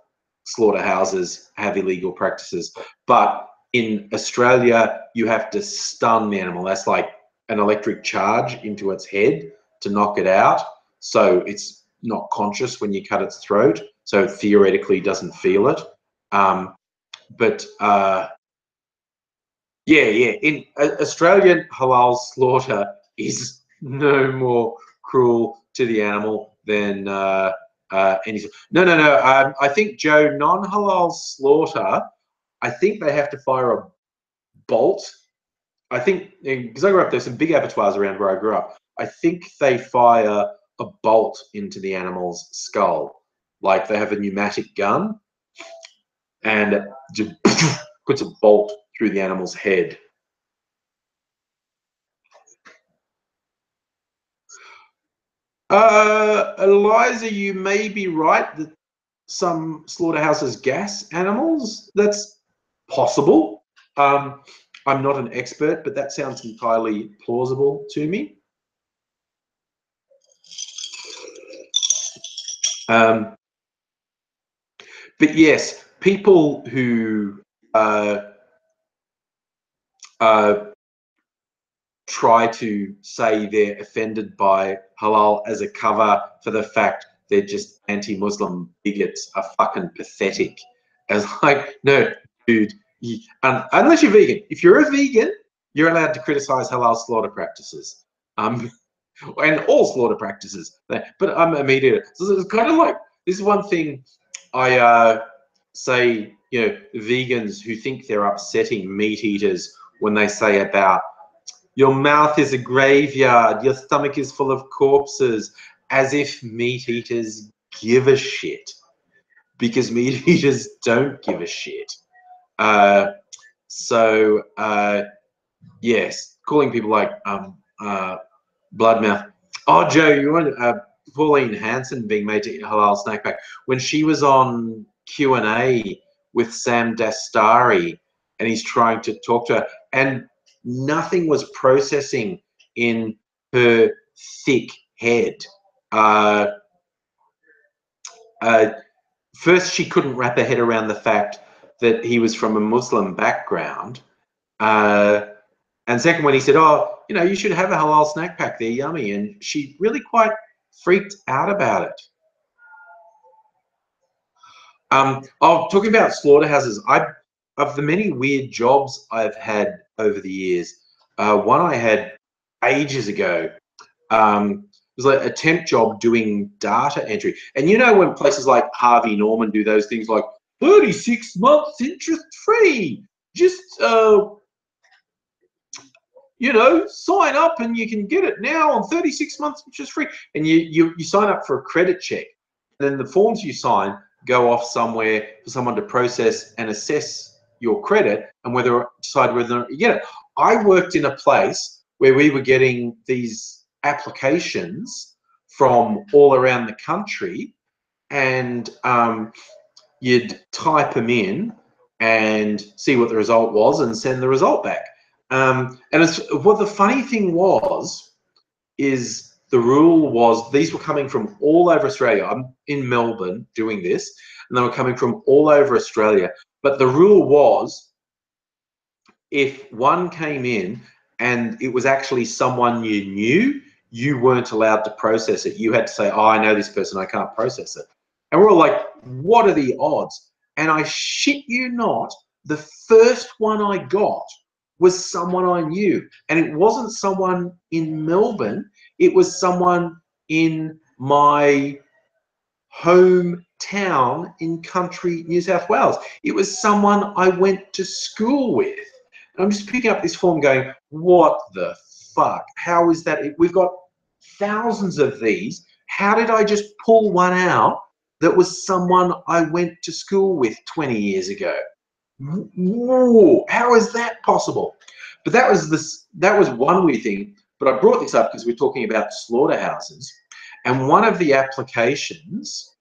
slaughterhouses have illegal practices. But in Australia, you have to stun the animal. That's like an electric charge into its head to knock it out, so it's not conscious when you cut its throat, so theoretically doesn't feel it. But in Australian halal slaughter is no more cruel to the animal than any. No. I think, Joe, non-halal slaughter, I think they have to fire a bolt. I think, because I grew up, there's some big abattoirs around where I grew up. I think they fire a bolt into the animal's skull, like they have a pneumatic gun, and just puts a bolt through the animal's head. Eliza, you may be right that some slaughterhouses gas animals. That's possible. I'm not an expert, but that sounds entirely plausible to me. But yes, people who try to say they're offended by halal as a cover for the fact they're just anti-Muslim bigots are fucking pathetic. As like, no, dude, unless you're vegan. If you're a vegan, you're allowed to criticize halal slaughter practices. And all slaughter practices. But I'm a meat eater. So it's kind of like, this is one thing I say, vegans who think they're upsetting meat eaters when they say about, your mouth is a graveyard, your stomach is full of corpses, as if meat eaters give a shit, because meat eaters don't give a shit. Yes, calling people like bloodmouth. Oh, Joe, you want Pauline Hanson being made to eat halal snack pack. When she was on Q&A with Sam Dastari, and he's trying to talk to her, and nothing was processing in her thick head. First, she couldn't wrap her head around the fact that he was from a Muslim background. And second, when he said, oh, you should have a halal snack pack, they're yummy. And she really quite freaked out about it. Talking about slaughterhouses, of the many weird jobs I've had over the years, one I had ages ago was like a temp job doing data entry. And when places like Harvey Norman do those things like 36 months interest-free, just sign up and you can get it now on 36 months interest-free. And you sign up for a credit check. And then the forms you sign go off somewhere for someone to process and assess your credit and decide whether or not you get it. I worked in a place where we were getting these applications from all around the country, and you'd type them in and see what the result was and send the result back. And what the funny thing is the rule was these were coming from all over Australia. I'm in Melbourne doing this, and they were coming from all over Australia. But the rule was, if one came in and it was actually someone you knew, you weren't allowed to process it. You had to say, oh, I know this person, I can't process it. And we're all like, what are the odds? And I shit you not, the first one I got was someone I knew. And it wasn't someone in Melbourne, it was someone in my hometown in country New South Wales. It was someone I went to school with. And I'm just picking up this form going, what the fuck? How is that? We've got thousands of these. How did I just pull one out that was someone I went to school with 20 years ago? Whoa, how is that possible? But that was one weird thing. But I brought this up because we're talking about slaughterhouses, and one of the applications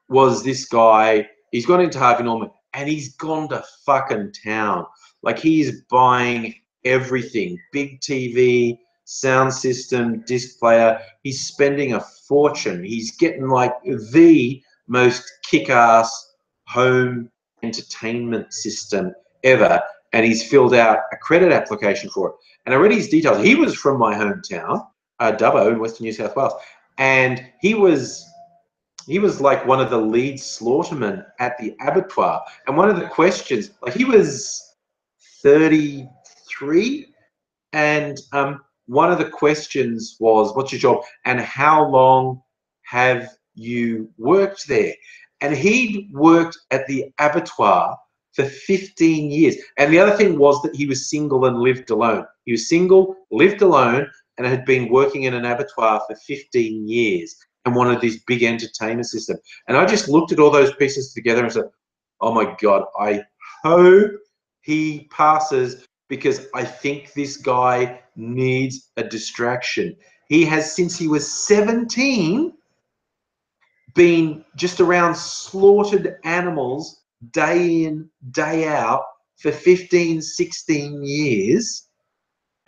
was this guy. He's gone into Harvey Norman and he's gone to fucking town. Like, he's buying everything: big TV, sound system, disc player. He's spending a fortune. He's getting like the most kick-ass home entertainment system ever, and he's filled out a credit application for it. And I read his details. He was from my hometown, Dubbo in Western New South Wales, and he was like one of the lead slaughtermen at the abattoir. And one of the questions, like, he was 33, and one of the questions was, what's your job and how long have you worked there? And he'd worked at the abattoir for 15 years. And the other thing was that he was single and lived alone. He was single, lived alone, and had been working in an abattoir for 15 years and wanted this big entertainment system. And I just looked at all those pieces together and said, oh my God, I hope he passes, because I think this guy needs a distraction. He has, since he was 17, been just around slaughtered animals day in, day out for 15, 16 years.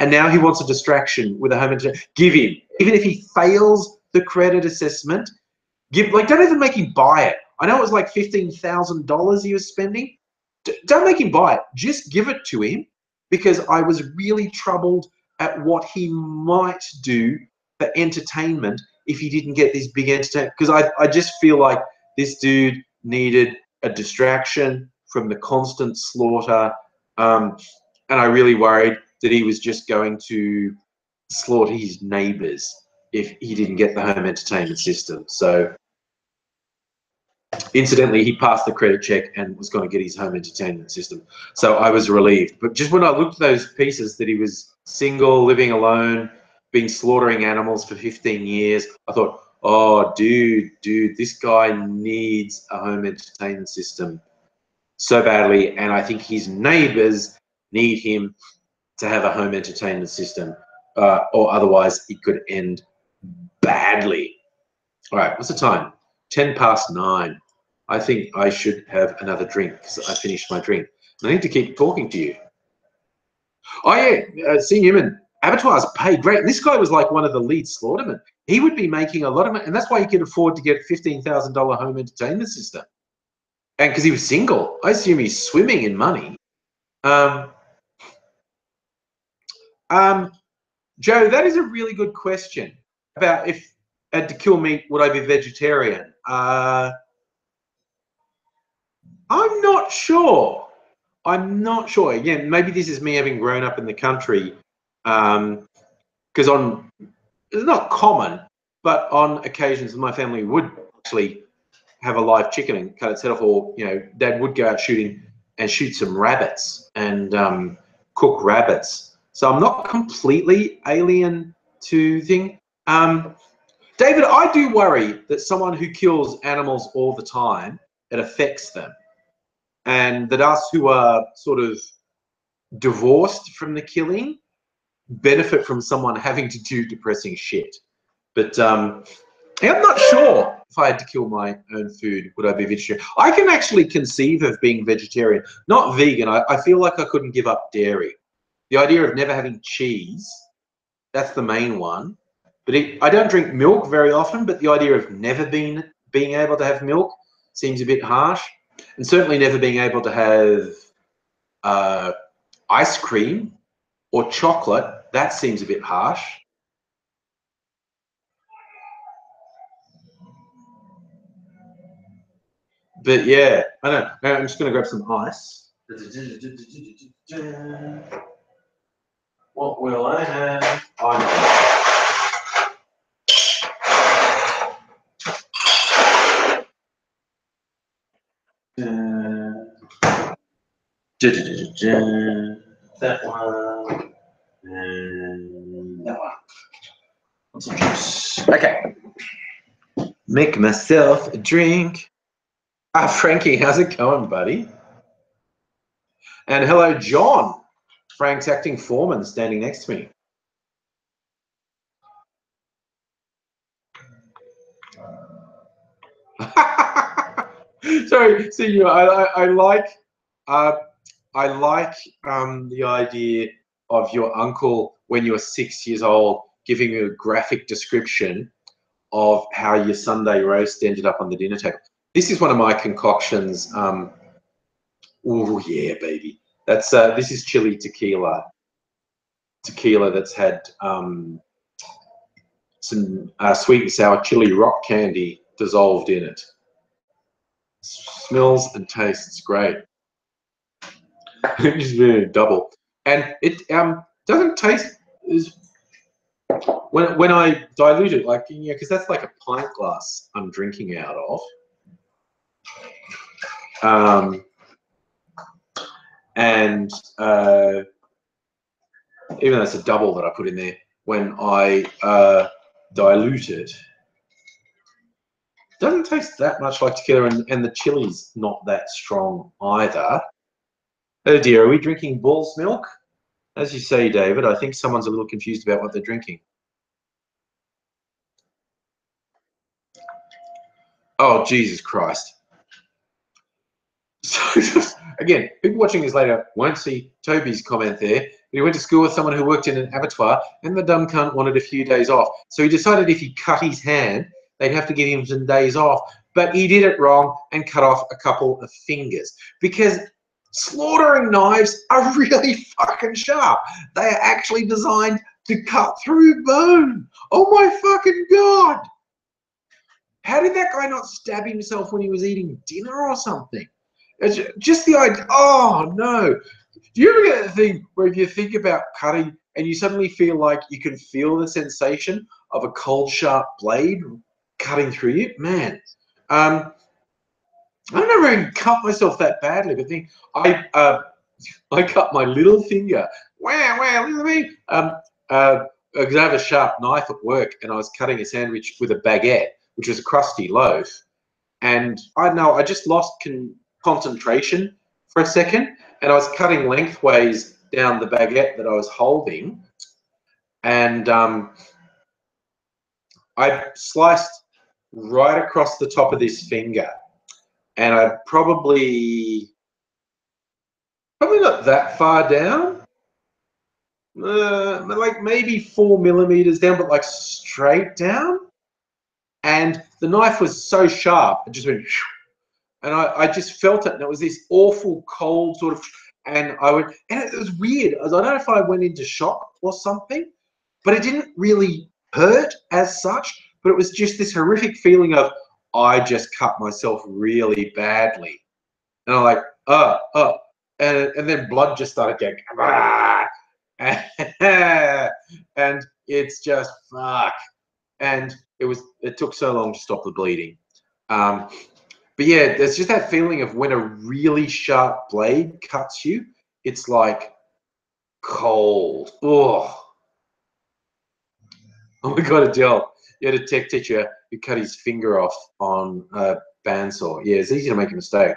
And now he wants a distraction with a home entertainment. Give him, even if he fails the credit assessment, don't even make him buy it. I know it was like $15,000 he was spending. Don't make him buy it. Just give it to him, because I was really troubled at what he might do for entertainment if he didn't get this big entertainment. Because I just feel like this dude needed a distraction from the constant slaughter. And I really worried that he was just going to slaughter his neighbors if he didn't get the home entertainment system. So incidentally, he passed the credit check and was going to get his home entertainment system. So I was relieved. But just when I looked at those pieces, that he was single, living alone, been slaughtering animals for 15 years, I thought, oh, dude, this guy needs a home entertainment system so badly. And I think his neighbors need him to have a home entertainment system, or otherwise it could end badly. All right, what's the time? 9:10. I think I should have another drink because I finished my drink. I need to keep talking to you. Oh yeah, see, Newman, abattoirs pay great. This guy was like one of the lead slaughtermen. He would be making a lot of money, and that's why he could afford to get $15,000 home entertainment system. And because he was single, I assume he's swimming in money. Joe, that is a really good question about if I had to kill meat, would I be vegetarian? I'm not sure. I'm not sure. Again, maybe this is me having grown up in the country, because it's not common, but on occasions my family would actually have a live chicken and cut its head off, or Dad would go out shooting and shoot some rabbits and cook rabbits. So I'm not completely alien to thing. David, I do worry that someone who kills animals all the time, it affects them. And that us who are sort of divorced from the killing benefit from someone having to do depressing shit. But I'm not sure if I had to kill my own food, would I be vegetarian? I can actually conceive of being vegetarian, not vegan. I feel like I couldn't give up dairy. The idea of never having cheese, that's the main one. But I don't drink milk very often, but the idea of never being able to have milk seems a bit harsh. And certainly never being able to have ice cream or chocolate, that seems a bit harsh. But yeah, I know. I'm just going to grab some ice. What will I have? That one. And that one. What's some juice? Okay. Make myself a drink. Frankie, how's it going, buddy? And hello, John. Frank's acting foreman standing next to me. Sorry, so I like the idea of your uncle when you were 6 years old giving you a graphic description of how your Sunday roast ended up on the dinner table. This is one of my concoctions. Oh yeah, baby. That's this is chili tequila. Tequila that's had some sweet and sour chili rock candy dissolved in it. Smells and tastes great. Just really double, and it doesn't taste as when I dilute it, like, you know, because that's like a pint glass I'm drinking out of. And even though it's a double that I put in there, when I dilute it, doesn't taste that much like tequila, and the chili's not that strong either. Oh dear, are we drinking bull's milk? As you say, David, I think someone's a little confused about what they're drinking. Oh, Jesus Christ. So, again, people watching this later won't see Toby's comment there. He went to school with someone who worked in an abattoir, and the dumb cunt wanted a few days off. So he decided if he cut his hand, they'd have to give him some days off. But he did it wrong and cut off a couple of fingers. Because slaughtering knives are really fucking sharp. They are actually designed to cut through bone. Oh my fucking God. How did that guy not stab himself when he was eating dinner or something? It's just the idea. Oh no! Do you ever get that thing where if you think about cutting and you suddenly feel like you can feel the sensation of a cold, sharp blade cutting through you? Man, I never even cut myself that badly. But I cut my little finger. Wow! Look at me. Because I have a sharp knife at work, and I was cutting a sandwich with a baguette, which was a crusty loaf, and I don't know, I just lost concentration for a second, and I was cutting lengthways down the baguette that I was holding, and I sliced right across the top of this finger, and I probably not that far down, like maybe 4 millimeters down, but like straight down, and the knife was so sharp, it just went. And I just felt it, and it was this awful cold sort of, and it was weird. I don't know if I went into shock or something, but it didn't really hurt as such, but it was just this horrific feeling of, I just cut myself really badly. And I'm like, and then blood just started going, and it's just, fuck. And it took so long to stop the bleeding. But yeah, there's just that feeling of when a really sharp blade cuts you, it's like cold. Oh my God, Adele, you had a tech teacher who cut his finger off on a bandsaw. Yeah, it's easy to make a mistake.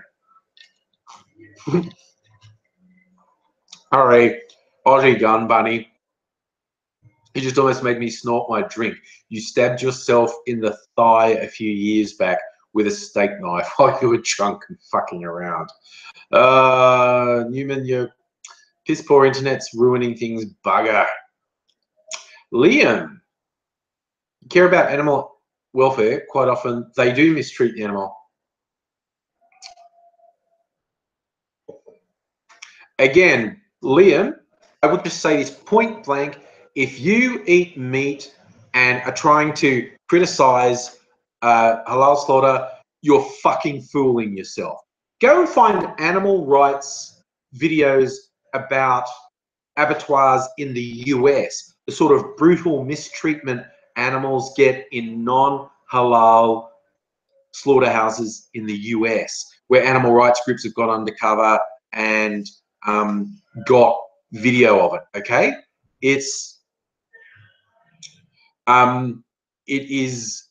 All right, Aussie gun bunny. You just almost made me snort my drink. You stabbed yourself in the thigh a few years back with a steak knife while you were drunk and fucking around. Newman, your piss poor internet's ruining things, bugger. Liam, you care about animal welfare. Quite often they do mistreat the animal. Again, Liam, I would just say this point blank. If you eat meat and are trying to criticize halal slaughter, you're fucking fooling yourself. Go and find animal rights videos about abattoirs in the US, the sort of brutal mistreatment animals get in non-halal slaughterhouses in the US, where animal rights groups have gone undercover and got video of it. Okay, it is,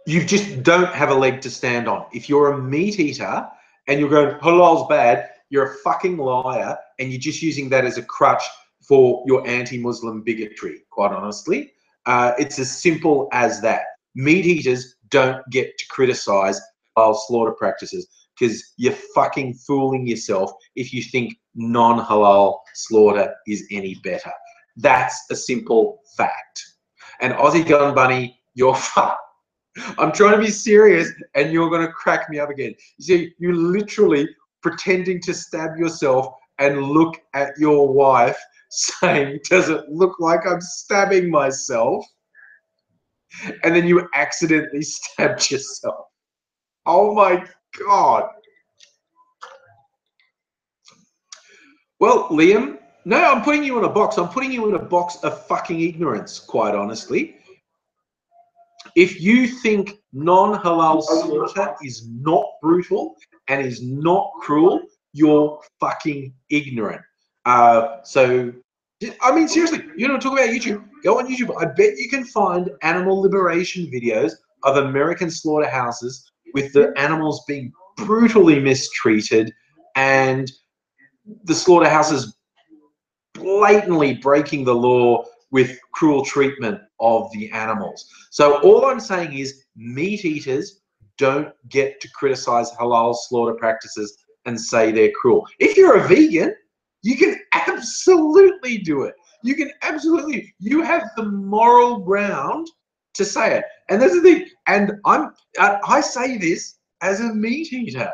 you just don't have a leg to stand on. If you're a meat eater and you're going halal's bad, you're a fucking liar, and you're just using that as a crutch for your anti-Muslim bigotry, quite honestly. It's as simple as that. Meat eaters don't get to criticize halal slaughter practices because you're fucking fooling yourself if you think non-halal slaughter is any better. That's a simple fact. And Aussie Gun Bunny, you're fucked. I'm trying to be serious and you're going to crack me up again. You see, you're literally pretending to stab yourself and look at your wife saying, does it look like I'm stabbing myself? And then you accidentally stabbed yourself. Oh my God. Well, Liam, no, I'm putting you in a box. I'm putting you in a box of fucking ignorance, quite honestly. If you think non-halal slaughter is not brutal and is not cruel, you're fucking ignorant. So, I mean, seriously, you don't talk about YouTube. Go on YouTube. I bet you can find animal liberation videos of American slaughterhouses with the animals being brutally mistreated and the slaughterhouses blatantly breaking the law with cruel treatment of the animals. So all I'm saying is meat eaters don't get to criticize halal slaughter practices and say they're cruel. If you're a vegan, you can absolutely do it. You can absolutely, you have the moral ground to say it. And that's the thing. And I say this as a meat eater.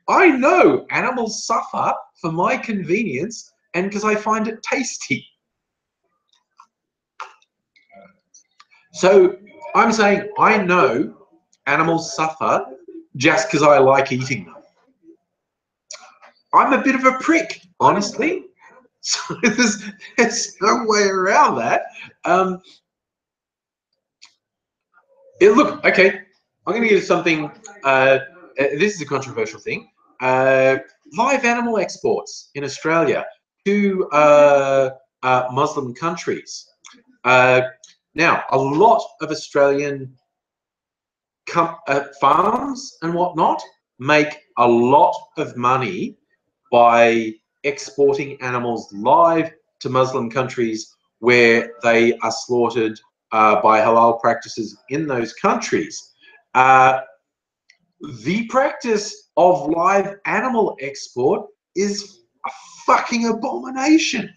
I know animals suffer for my convenience and because I find it tasty. So I'm saying I know animals suffer just because I like eating them. I'm a bit of a prick, honestly. So there's no way around that. Look, okay, I'm going to give something. This is a controversial thing. Live animal exports in Australia to Muslim countries. Now, a lot of Australian farms and whatnot make a lot of money by exporting animals live to Muslim countries where they are slaughtered by halal practices in those countries. The practice of live animal export is a fucking abomination.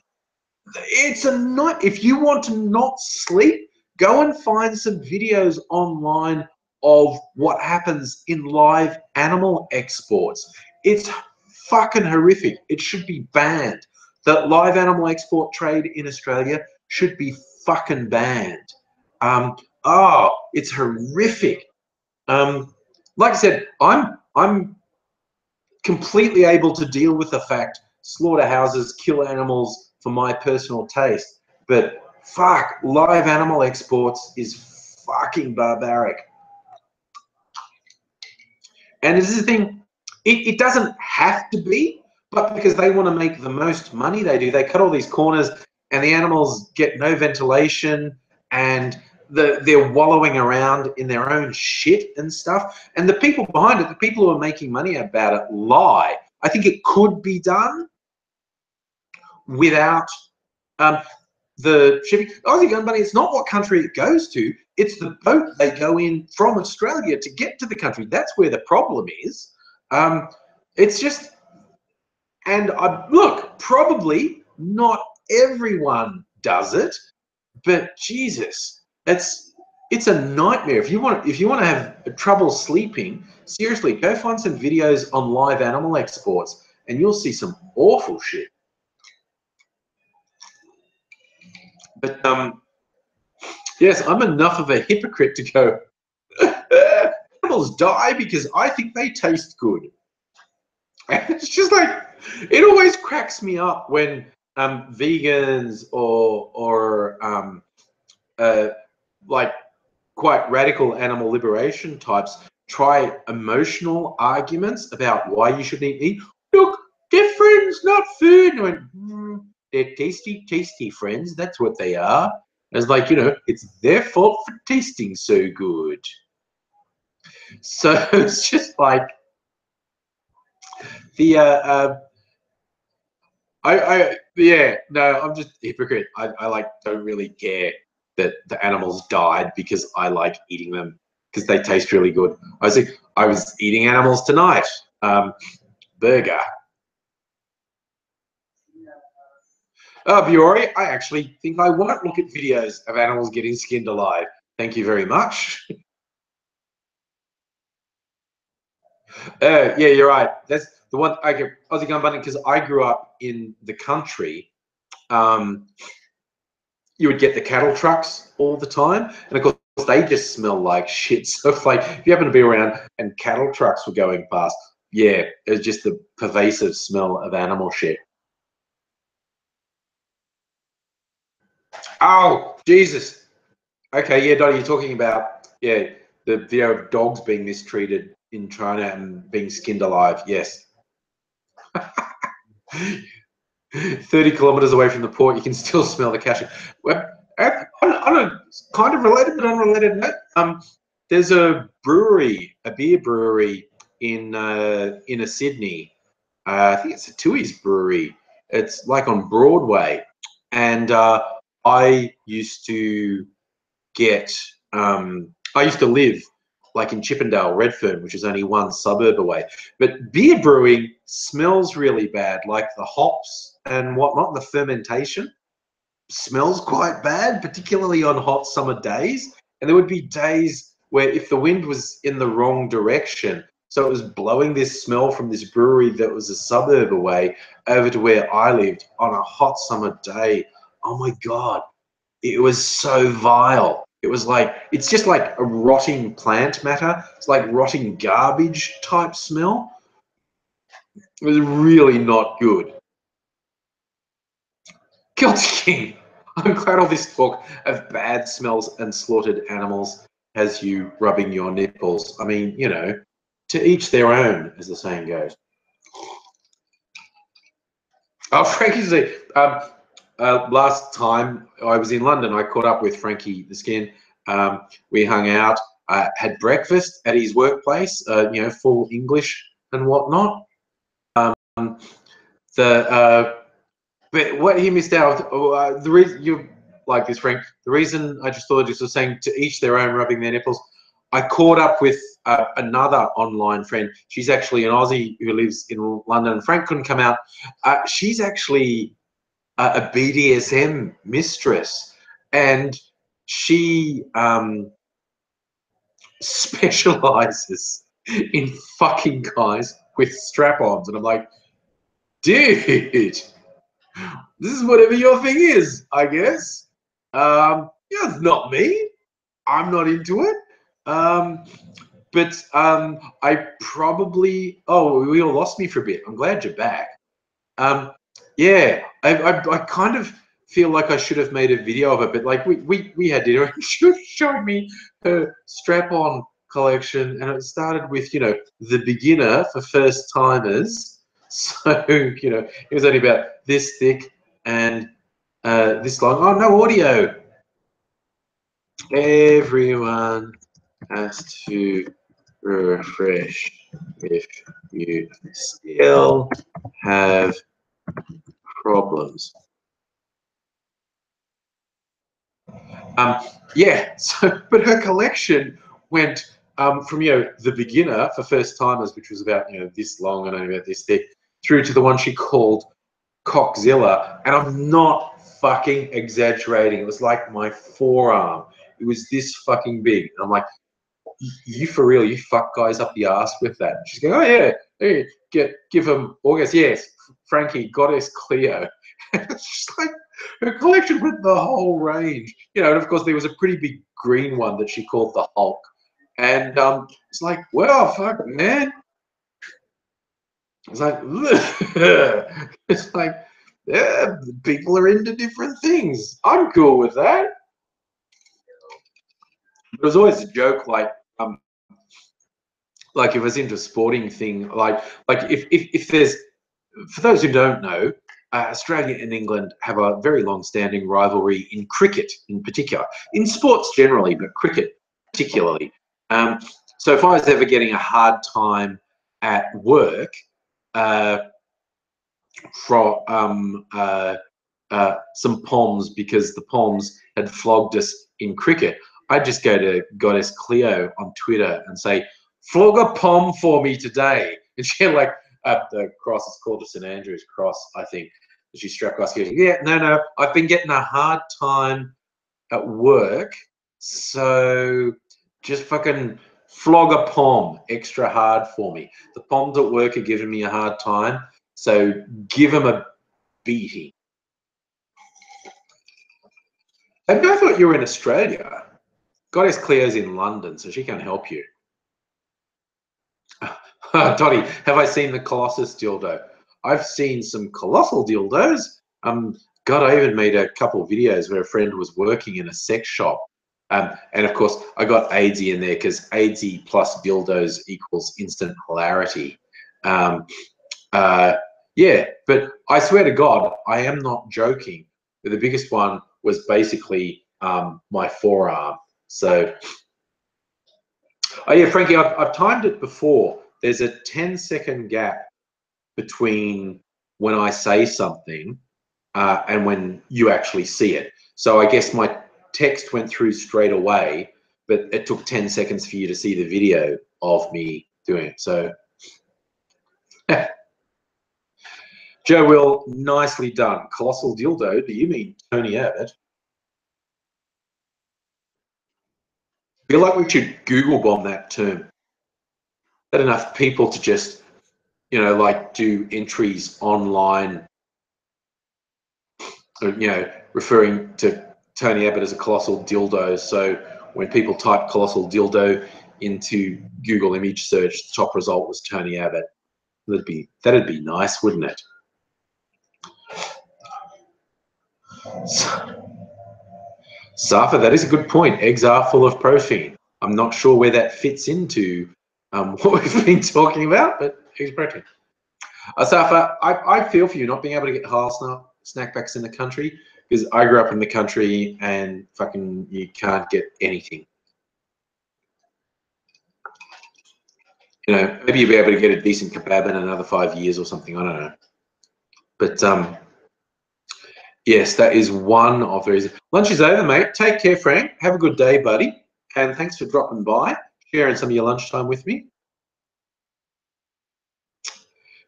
It's a night. If you want to not sleep, go and find some videos online of what happens in live animal exports. It's fucking horrific. It should be banned. The live animal export trade in Australia should be fucking banned. It's horrific. Like I said, I'm completely able to deal with the fact slaughterhouses kill animals for my personal taste, but fuck, live animal exports is fucking barbaric. And this is the thing, it doesn't have to be, but because they want to make the most money they do, they cut all these corners and the animals get no ventilation and they're wallowing around in their own shit and stuff. And the people behind it, the people who are making money about it, lie. I think it could be done without the shipping. Aussie Gun Bunny, it's not what country it goes to, it's the boat they go in from Australia to get to the country. That's where the problem is. It's just, and look, probably not everyone does it, but Jesus, it's a nightmare. If you want to have trouble sleeping, seriously, go find some videos on live animal exports, and you'll see some awful shit. But yes, I'm enough of a hypocrite to go, animals die because I think they taste good. And it's just like, it always cracks me up when vegans or like quite radical animal liberation types try emotional arguments about why you shouldn't eat. Look, they're friends, not food. And I went, they're tasty, tasty friends. That's what they are. It's like, you know, it's their fault for tasting so good. So it's just like the Yeah, no, I'm just a hypocrite. I like don't really care that the animals died because I like eating them because they taste really good. I was eating animals tonight. Burger. Oh, Biori, I actually think I won't look at videos of animals getting skinned alive. Thank you very much. Yeah, you're right. That's the one I get Aussie Gun Bunny because I grew up in the country. Um, you would get the cattle trucks all the time, and of course they just smell like shit. So if you happen to be around and cattle trucks were going past, yeah, it was just the pervasive smell of animal shit. Oh, Jesus. Okay, yeah, Dottie, you're talking about, yeah, the video of dogs being mistreated in China and being skinned alive. Yes. 30 kilometers away from the port, you can still smell the cashew. Well, on a kind of related but unrelated note, there's a brewery, a beer brewery in inner Sydney. I think it's a Tui's brewery. It's like on Broadway, and I used to get. I used to live like in Chippendale, Redfern, which is only one suburb away. But beer brewing smells really bad, like the hops and whatnot, the fermentation smells quite bad, particularly on hot summer days. And there would be days where if the wind was in the wrong direction, so it was blowing this smell from this brewery that was a suburb away over to where I lived on a hot summer day. Oh my God, it was so vile. It was like, it's just like a rotting plant matter. It's like rotting garbage type smell. It was really not good. Guilty King. I'm glad all this talk of bad smells and slaughtered animals has you rubbing your nipples. I mean, you know, to each their own, as the saying goes. Oh, Frankie's last time I was in London, I caught up with Frankie the Skin. We hung out, had breakfast at his workplace, you know, full English and whatnot. The But what he missed out, the reason you like this, Frank, the reason I just thought this was saying to each their own, rubbing their nipples. I caught up with another online friend. She's actually an Aussie who lives in London. Frank couldn't come out. She's actually a BDSM mistress, and she specializes in fucking guys with strap-ons. And I'm like, dude, this is whatever your thing is, I guess. Yeah, it's not me. I'm not into it. Um, but I probably. Oh, we all lost me for a bit. I'm glad you're back. Um, yeah, I kind of feel like I should have made a video of it, but like we had dinner and she was showing me her strap-on collection, and it started with, you know, the beginner for first timers. So, you know, it was only about this thick and this long. Oh, no audio. Everyone has to refresh if you still have problems. Um, yeah, so, but her collection went from, you know, the beginner for first timers, which was about, you know, this long and only about this thick, through to the one she called Cockzilla. And I'm not fucking exaggerating. It was like my forearm. It was this fucking big. And I'm like, you for real? You fuck guys up the ass with that? And she's going, oh yeah, hey, give them August. Yes, Frankie, Goddess Cleo. It's just like her collection with the whole range, you know. And of course, there was a pretty big green one that she called the Hulk, and it's like, well, fuck, man. It's like, it's like, yeah, people are into different things. I'm cool with that. It was always a joke, like if it was into a sporting thing, like if there's, for those who don't know, Australia and England have a very long-standing rivalry in cricket, in particular, in sports generally, but cricket particularly. Um, so if I was ever getting a hard time at work, uh, from some Poms because the Poms had flogged us in cricket. I'd just go to Goddess Cleo on Twitter and say, flog a Pom for me today. And she had like, the cross is called the St. Andrew's cross, I think. And she struck us, goes, yeah, no, I've been getting a hard time at work, so just fucking flog a Pom extra hard for me. The Poms at work are giving me a hard time, so give them a beating. I thought you were in Australia. Goddess Cleo's in London, so she can help you. Toddy, have I seen the Colossus dildo? I've seen some colossal dildos. God, I even made a couple of videos where a friend was working in a sex shop. And of course, I got AIDSy in there because AIDSy plus dildos equals instant hilarity. Yeah, but I swear to God, I am not joking. The biggest one was basically my forearm. So, oh yeah, Frankie, I've timed it before. There's a 10-second gap between when I say something and when you actually see it. So I guess my text went through straight away, but it took 10 seconds for you to see the video of me doing it. So, Joe Will, nicely done. Colossal dildo, do you mean Tony Abbott? I feel like we should Google bomb that term. Not enough people to just, you know, like do entries online, you know, referring to Tony Abbott as a colossal dildo. So when people type colossal dildo into Google image search, the top result was Tony Abbott. That'd be nice, wouldn't it? Safa, that is a good point. Eggs are full of protein. I'm not sure where that fits into what we've been talking about, but eggs protein. Safa, I feel for you not being able to get halal snack packs in the country because I grew up in the country and fucking you can't get anything. You know, maybe you'll be able to get a decent kebab in another 5 years or something. I don't know. But yes, that is one of the reasons. Lunch is over, mate. Take care, Frank. Have a good day, buddy. And thanks for dropping by, sharing some of your lunchtime with me.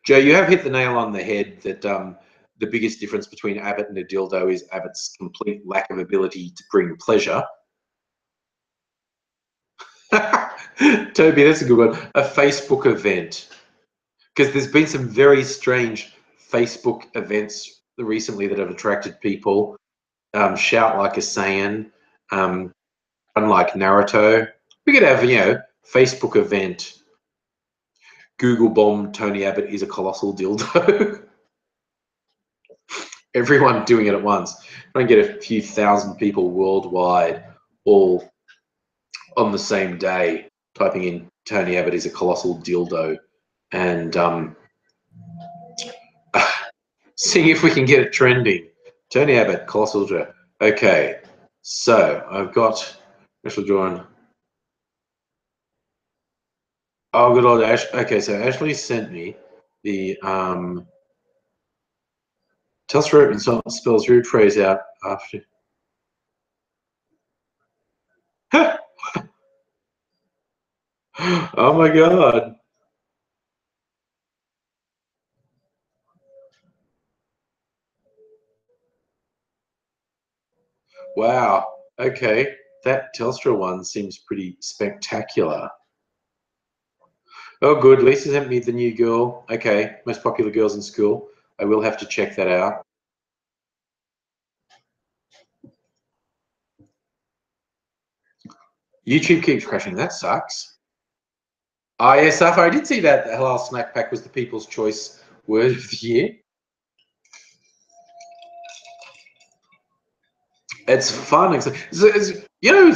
Joe, you have hit the nail on the head that the biggest difference between Abbott and a dildo is Abbott's complete lack of ability to bring pleasure. Toby, that's a good one. A Facebook event. Because there's been some very strange Facebook events recently that have attracted people. Shout like a Saiyan, unlike Naruto. We could have, you know, Facebook event. Google bomb Tony Abbott is a colossal dildo. Everyone doing it at once. Try and get a few thousand people worldwide all on the same day typing in Tony Abbott is a colossal dildo and seeing if we can get it trending. Tony Abbott, colossal dildo. Okay, so I've got special drawing. Oh, good old Ash. Okay, so Ashley sent me the Telstra and spells rude phrase out after. Oh my God. Wow. Okay. That Telstra one seems pretty spectacular. Oh, good. Lisa sent me the new girl. Okay. Most popular girls in school. I will have to check that out. YouTube keeps crashing. That sucks. Oh, yeah, Safa, I did see that the halal snack pack was the People's Choice Word of the Year. It's fun. You know,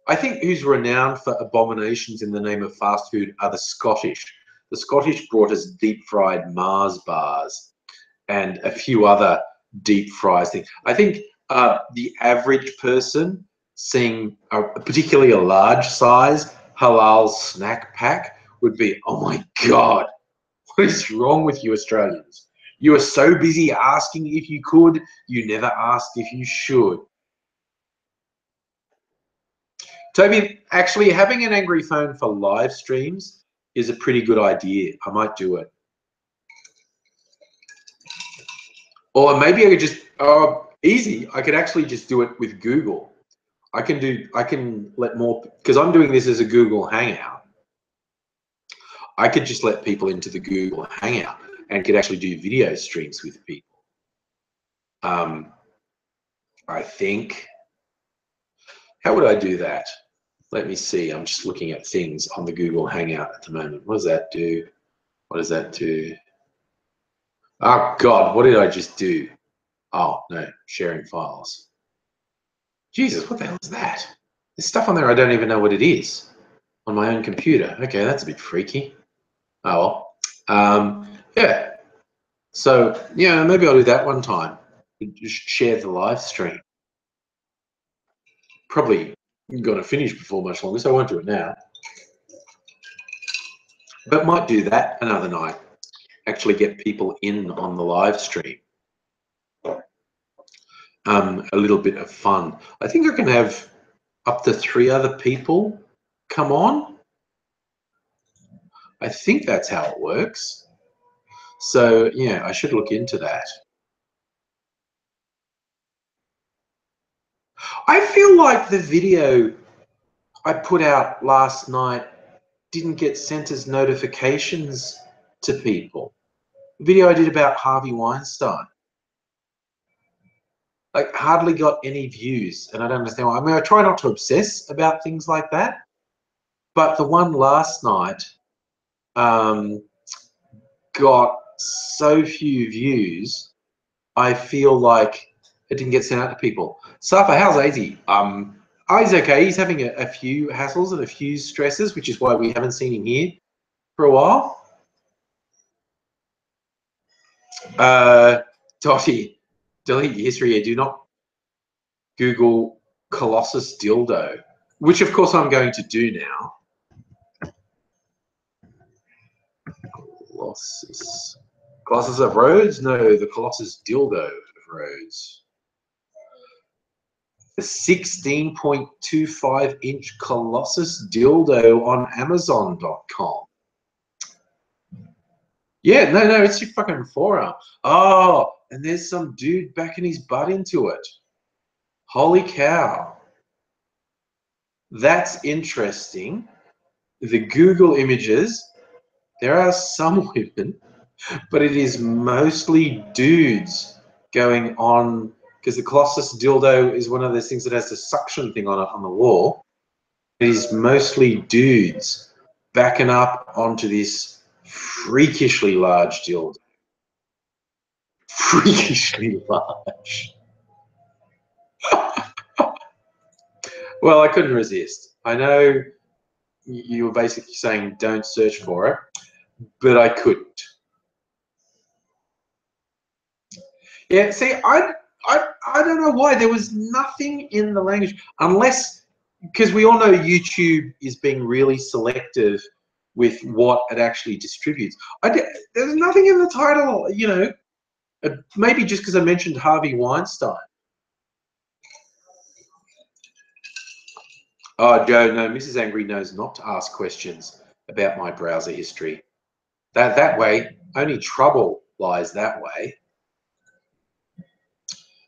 I think who's renowned for abominations in the name of fast food are the Scottish. The Scottish brought us deep fried Mars bars and a few other deep fries things. I think the average person seeing particularly a large size halal snack pack would be, oh my God, what is wrong with you Australians? You are so busy asking if you could, you never asked if you should. Toby, actually having an angry phone for live streams is a pretty good idea. I might do it. Or maybe I could just, easy, I could actually just do it with Google. I can let more, because I'm doing this as a Google Hangout. I could just let people into the Google Hangout and could actually do video streams with people. I think, how would I do that? Let me see, I'm just looking at things on the Google Hangout at the moment. What does that do? What does that do? Oh God, what did I just do? Oh no, sharing files. Jesus, what the hell is that? There's stuff on there I don't even know what it is on my own computer. Okay, that's a bit freaky. Oh well. Yeah. So yeah, maybe I'll do that one time. Just share the live stream. Probably going to finish before much longer, so I won't do it now. But might do that another night. Actually get people in on the live stream. A little bit of fun. I think I can have up to 3 other people come on. I think that's how it works. So yeah, I should look into that. I feel like the video I put out last night didn't get sent as notifications to people. The video I did about Harvey Weinstein, like, hardly got any views, and I don't understand why. I mean, I try not to obsess about things like that, but the one last night got so few views, I feel like it didn't get sent out to people. Safa, how's Aussie? He's okay. He's having a few hassles and a few stresses, which is why we haven't seen him here for a while. Dottie, delete your history here. Do not Google Colossus dildo, which of course I'm going to do now. Colossus of Rhodes? No, the Colossus dildo of Rhodes. The 16.25-inch Colossus dildo on Amazon.com. Yeah, no, it's your fucking forearm. Oh, and there's some dude backing his butt into it. Holy cow. That's interesting. The Google images, there are some women, but it is mostly dudes going on, because the Colossus dildo is one of those things that has the suction thing on it on the wall. It is mostly dudes backing up onto this freakishly large dildo. Freakishly large. Well, I couldn't resist. I know you were basically saying don't search for it, but I couldn't. Yeah, see, I don't know why. There was nothing in the language, unless, because we all know YouTube is being really selective with what it actually distributes. There's nothing in the title, you know, maybe just because I mentioned Harvey Weinstein. Oh, Joe, no, Mrs. Angry knows not to ask questions about my browser history. That way, only trouble lies that way.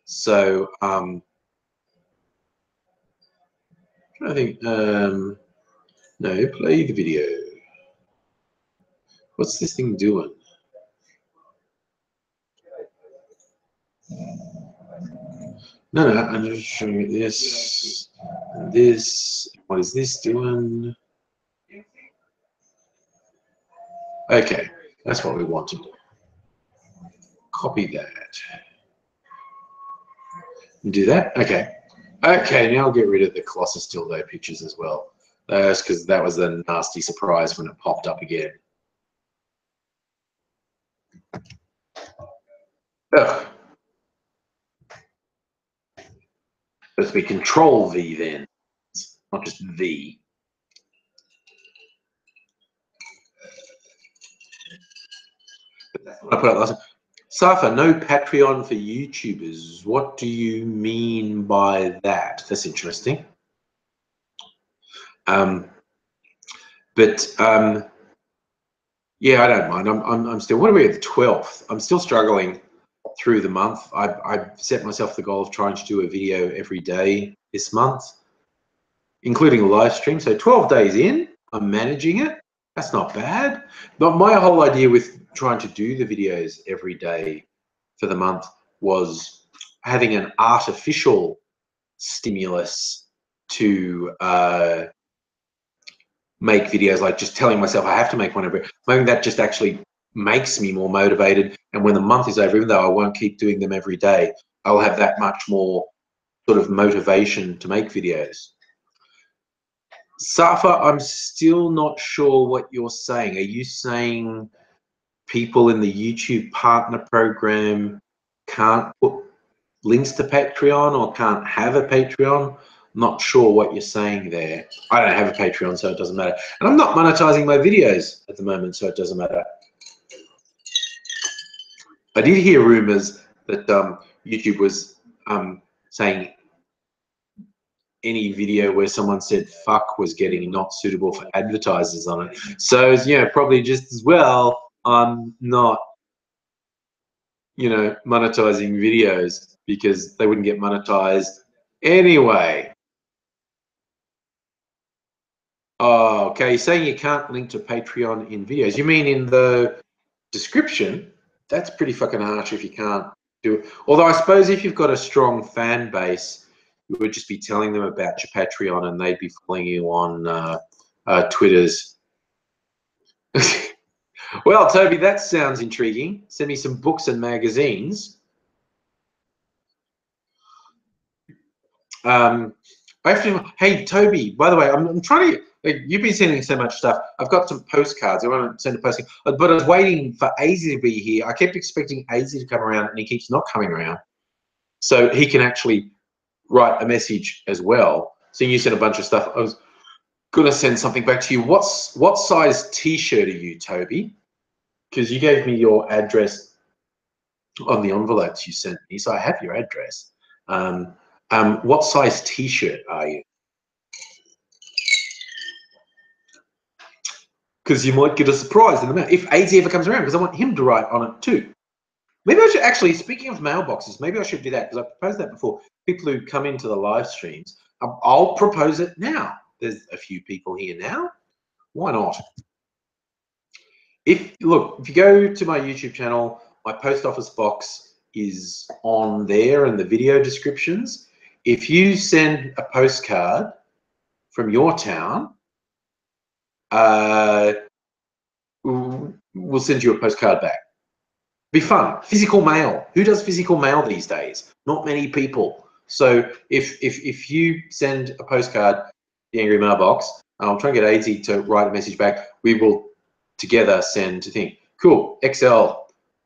So, I think, no, play the video. What's this thing doing? No, I'm just showing you this. This. What is this doing? Okay, that's what we wanted. Copy that. Do that? Okay. Okay, now I'll get rid of the Colossus dildo pictures as well. That's because that was a nasty surprise when it popped up again. Ugh. Let's be Control V then, not just V. But that's what I put up last time. Safa, no Patreon for YouTubers. What do you mean by that? That's interesting. Yeah, I don't mind. I'm still. What are we at the 12th? I'm still struggling through the month. I've set myself the goal of trying to do a video every day this month, including a live stream. So 12 days in, I'm managing it. That's not bad. But my whole idea with trying to do the videos every day for the month was having an artificial stimulus to make videos, like just telling myself I have to make one every. I think that just actually makes me more motivated. And when the month is over, even though I won't keep doing them every day, I'll have that much more sort of motivation to make videos. Safa, I'm still not sure what you're saying. Are you saying people in the YouTube partner program can't put links to Patreon or can't have a Patreon? Not sure what you're saying there. I don't have a Patreon, so it doesn't matter. And I'm not monetizing my videos at the moment, so it doesn't matter. I did hear rumors that YouTube was saying any video where someone said fuck was getting not suitable for advertisers on it. So, you know, probably just as well, I'm not, you know, monetizing videos because they wouldn't get monetized anyway. Oh, okay. You're saying you can't link to Patreon in videos. You mean in the description? That's pretty fucking harsh if you can't do it. Although I suppose if you've got a strong fan base, you would just be telling them about your Patreon and they'd be following you on Twitters. Well, Toby, that sounds intriguing. Send me some books and magazines. Hey, Toby, by the way, I'm trying to, like, you've been sending so much stuff. I've got some postcards. I want to send a postcard, but I was waiting for AZ to be here. I kept expecting AZ to come around, and he keeps not coming around. So he can actually write a message as well. So you sent a bunch of stuff. I was going to send something back to you. What size T-shirt are you, Toby? Because you gave me your address on the envelopes you sent me, so I have your address. What size T-shirt are you? Because you might get a surprise in the mail if AZ ever comes around, because I want him to write on it too. Maybe I should actually, speaking of mailboxes, maybe I should do that, because I proposed that before. People who come into the live streams, I'll propose it now. There's a few people here now. Why not? If you go to my YouTube channel, my post office box is on there in the video descriptions. If you send a postcard from your town, we'll send you a postcard back. Be fun. Physical mail. Who does physical mail these days? Not many people. So if you send a postcard, the Angry Mailbox, I'll try and get AZ to write a message back. We will together send to think. Cool. XL.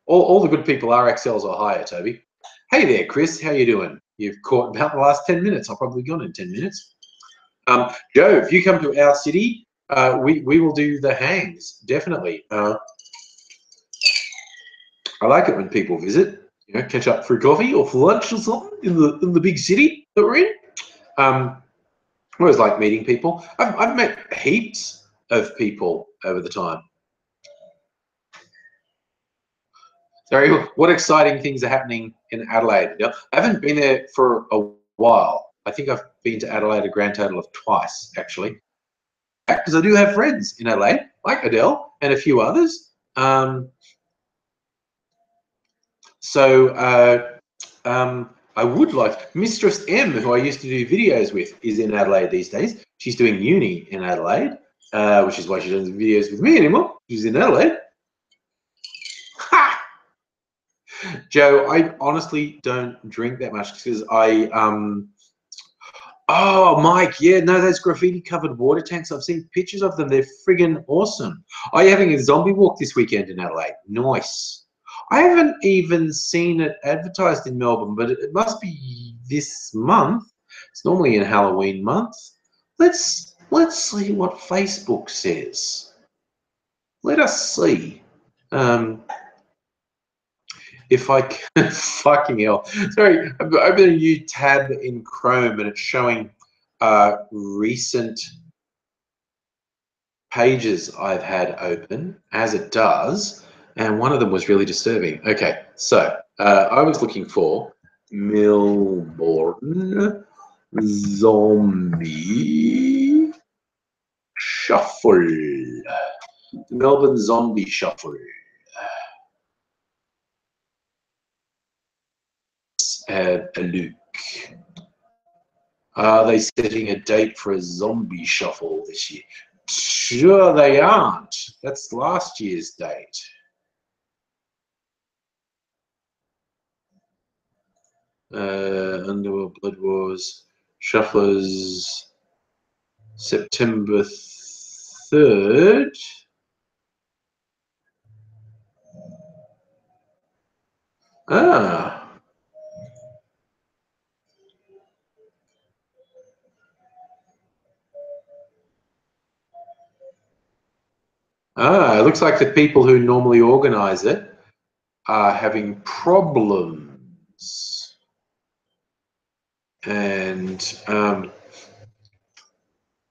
All the good people are XLs or higher, Toby. Hey there, Chris. How you doing? You've caught about the last 10 minutes. I'll probably gone in 10 minutes. Joe, if you come to our city, we will do the hangs, definitely. I like it when people visit, you know, catch up for coffee or for lunch or something in the big city that we're in. I always like meeting people. I've met heaps of people over the time. Sorry, what exciting things are happening in Adelaide? I haven't been there for a while. I think I've been to Adelaide a grand total of twice, actually. Because I do have friends in Adelaide, like Adele and a few others. I would like, Mistress M, who I used to do videos with, is in Adelaide these days. She's doing uni in Adelaide, which is why she doesn't do videos with me anymore. She's in Adelaide. Ha! Joe, I honestly don't drink that much because oh, Mike, yeah, no, those graffiti-covered water tanks, I've seen pictures of them. They're friggin' awesome. Are you having a zombie walk this weekend in Adelaide? Nice. I haven't even seen it advertised in Melbourne, but it must be this month. It's normally in Halloween month. Let's see what Facebook says. Let us see. If I can, fucking hell. Sorry, I've opened a new tab in Chrome and it's showing recent pages I've had open, as it does, and one of them was really disturbing. Okay, so I was looking for Melbourne Zombie Shuffle. Melbourne Zombie Shuffle. Let's have a look. Are they setting a date for a zombie shuffle this year? Sure they aren't. That's last year's date. Underworld Blood Wars Shufflers September 3rd. Ah. It looks like the people who normally organize it are having problems. And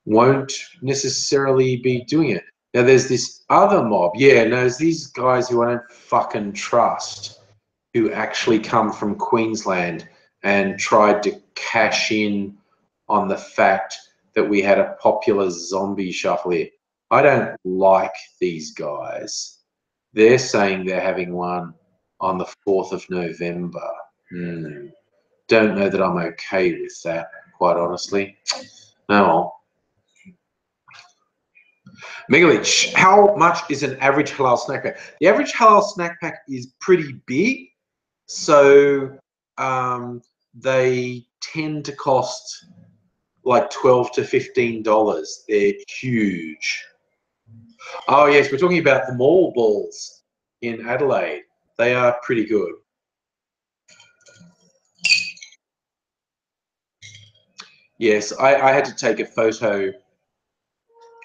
won't necessarily be doing it. Now there's this other mob. Yeah, no, there's these guys who I don't fucking trust who actually come from Queensland and tried to cash in on the fact that we had a popular zombie shuffle here. I don't like these guys. They're saying they're having one on the 4th of November. Don't know that I'm okay with that, quite honestly. No. Megalich, how much is an average halal snack pack? The average halal snack pack is pretty big, so they tend to cost like $12 to $15. They're huge. Oh yes, we're talking about the mall balls in Adelaide. They are pretty good. Yes, I had to take a photo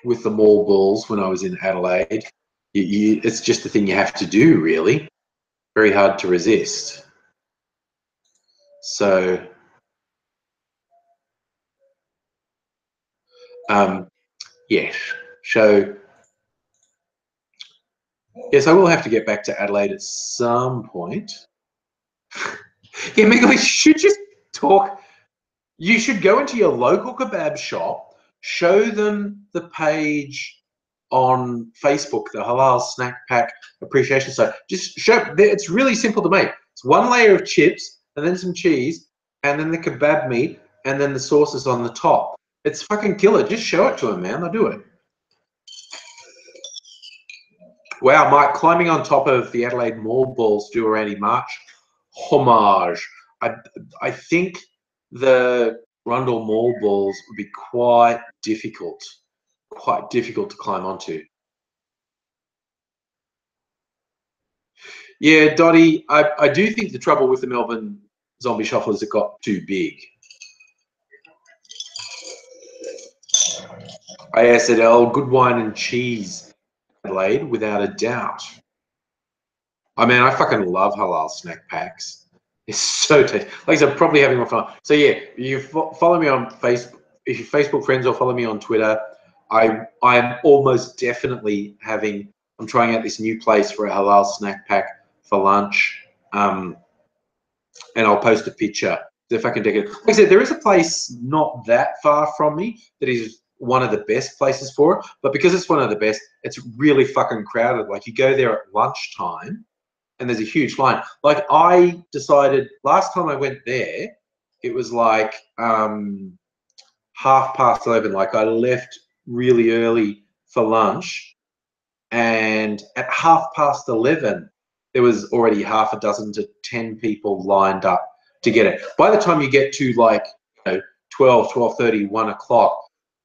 with the mall balls when I was in Adelaide. It's just the thing you have to do, really. Very hard to resist. So, yes. So, yes, I will have to get back to Adelaide at some point. Yeah, Megan, you should just talk. You should go into your local kebab shop, show them the page on Facebook, the Halal Snack Pack Appreciation Site. Just show. It's really simple to make. It's one layer of chips and then some cheese and then the kebab meat and then the sauces on the top. It's fucking killer. Just show it to them, man. They'll do it. Wow, Mike, climbing on top of the Adelaide Mall balls do a Randy March homage. I think the Rundle Mall balls would be quite difficult to climb onto. Yeah, Dottie, I do think the trouble with the Melbourne Zombie Shuffle is it got too big. ASL, good wine and cheese, Adelaide, without a doubt. I mean, I fucking love halal snack packs. It's so tasty. Like I said, probably having more fun. So yeah, you follow me on Facebook. If you're Facebook friends or follow me on Twitter, I'm almost definitely having. I'm trying out this new place for a halal snack pack for lunch, and I'll post a picture if I can take it. Like I said, there is a place not that far from me that is one of the best places for it, but because it's one of the best, it's really fucking crowded. Like you go there at lunchtime and there's a huge line. Like I decided last time I went there, it was like 11:30. Like I left really early for lunch, and at 11:30, there was already half a dozen to 10 people lined up to get it. By the time you get to like 12, 12:30, 1 o'clock,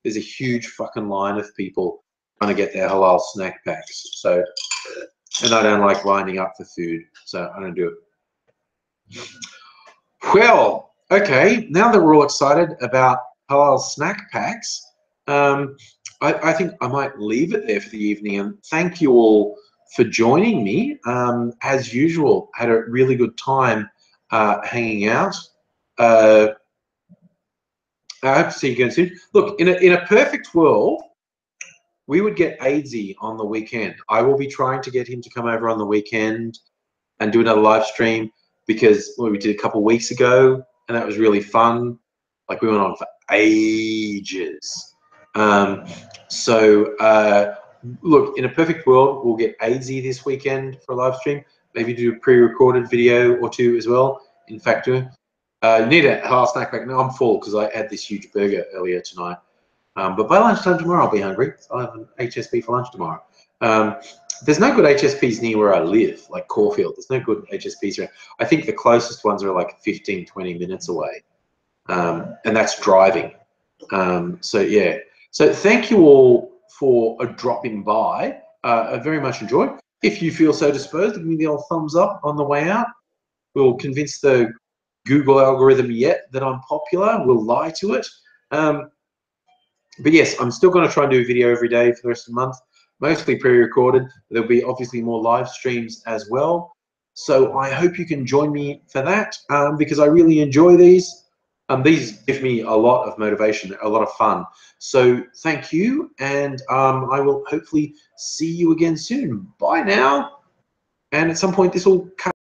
there's a huge fucking line of people trying to get their halal snack packs. So. And I don't like lining up for food, so I don't do it. Well, okay, now that we're all excited about halal snack packs, I think I might leave it there for the evening. And thank you all for joining me. As usual, had a really good time hanging out. I hope to see you again soon. Look, in a perfect world, we would get Aidsy on the weekend. I will be trying to get him to come over on the weekend and do another live stream, because we did a couple of weeks ago and that was really fun. Like, we went on for ages. Look, in a perfect world, we'll get Aidsy this weekend for a live stream. Maybe do a pre-recorded video or two as well. In fact, you need a half snack back. No, I'm full because I had this huge burger earlier tonight. But by lunchtime tomorrow, I'll be hungry. I'll have an HSP for lunch tomorrow. There's no good HSPs near where I live, like Caulfield. There's no good HSPs here. I think the closest ones are like 15, 20 minutes away. And that's driving. So, yeah. So thank you all for dropping by. I very much enjoyed. If you feel so disposed, give me the old thumbs up on the way out. We'll convince the Google algorithm yet that I'm popular. We'll lie to it. But yes, I'm still going to try and do a video every day for the rest of the month, mostly pre-recorded. There'll be obviously more live streams as well. So I hope you can join me for that, because I really enjoy these. These give me a lot of motivation, a lot of fun. So thank you, and I will hopefully see you again soon. Bye now. And at some point this will cut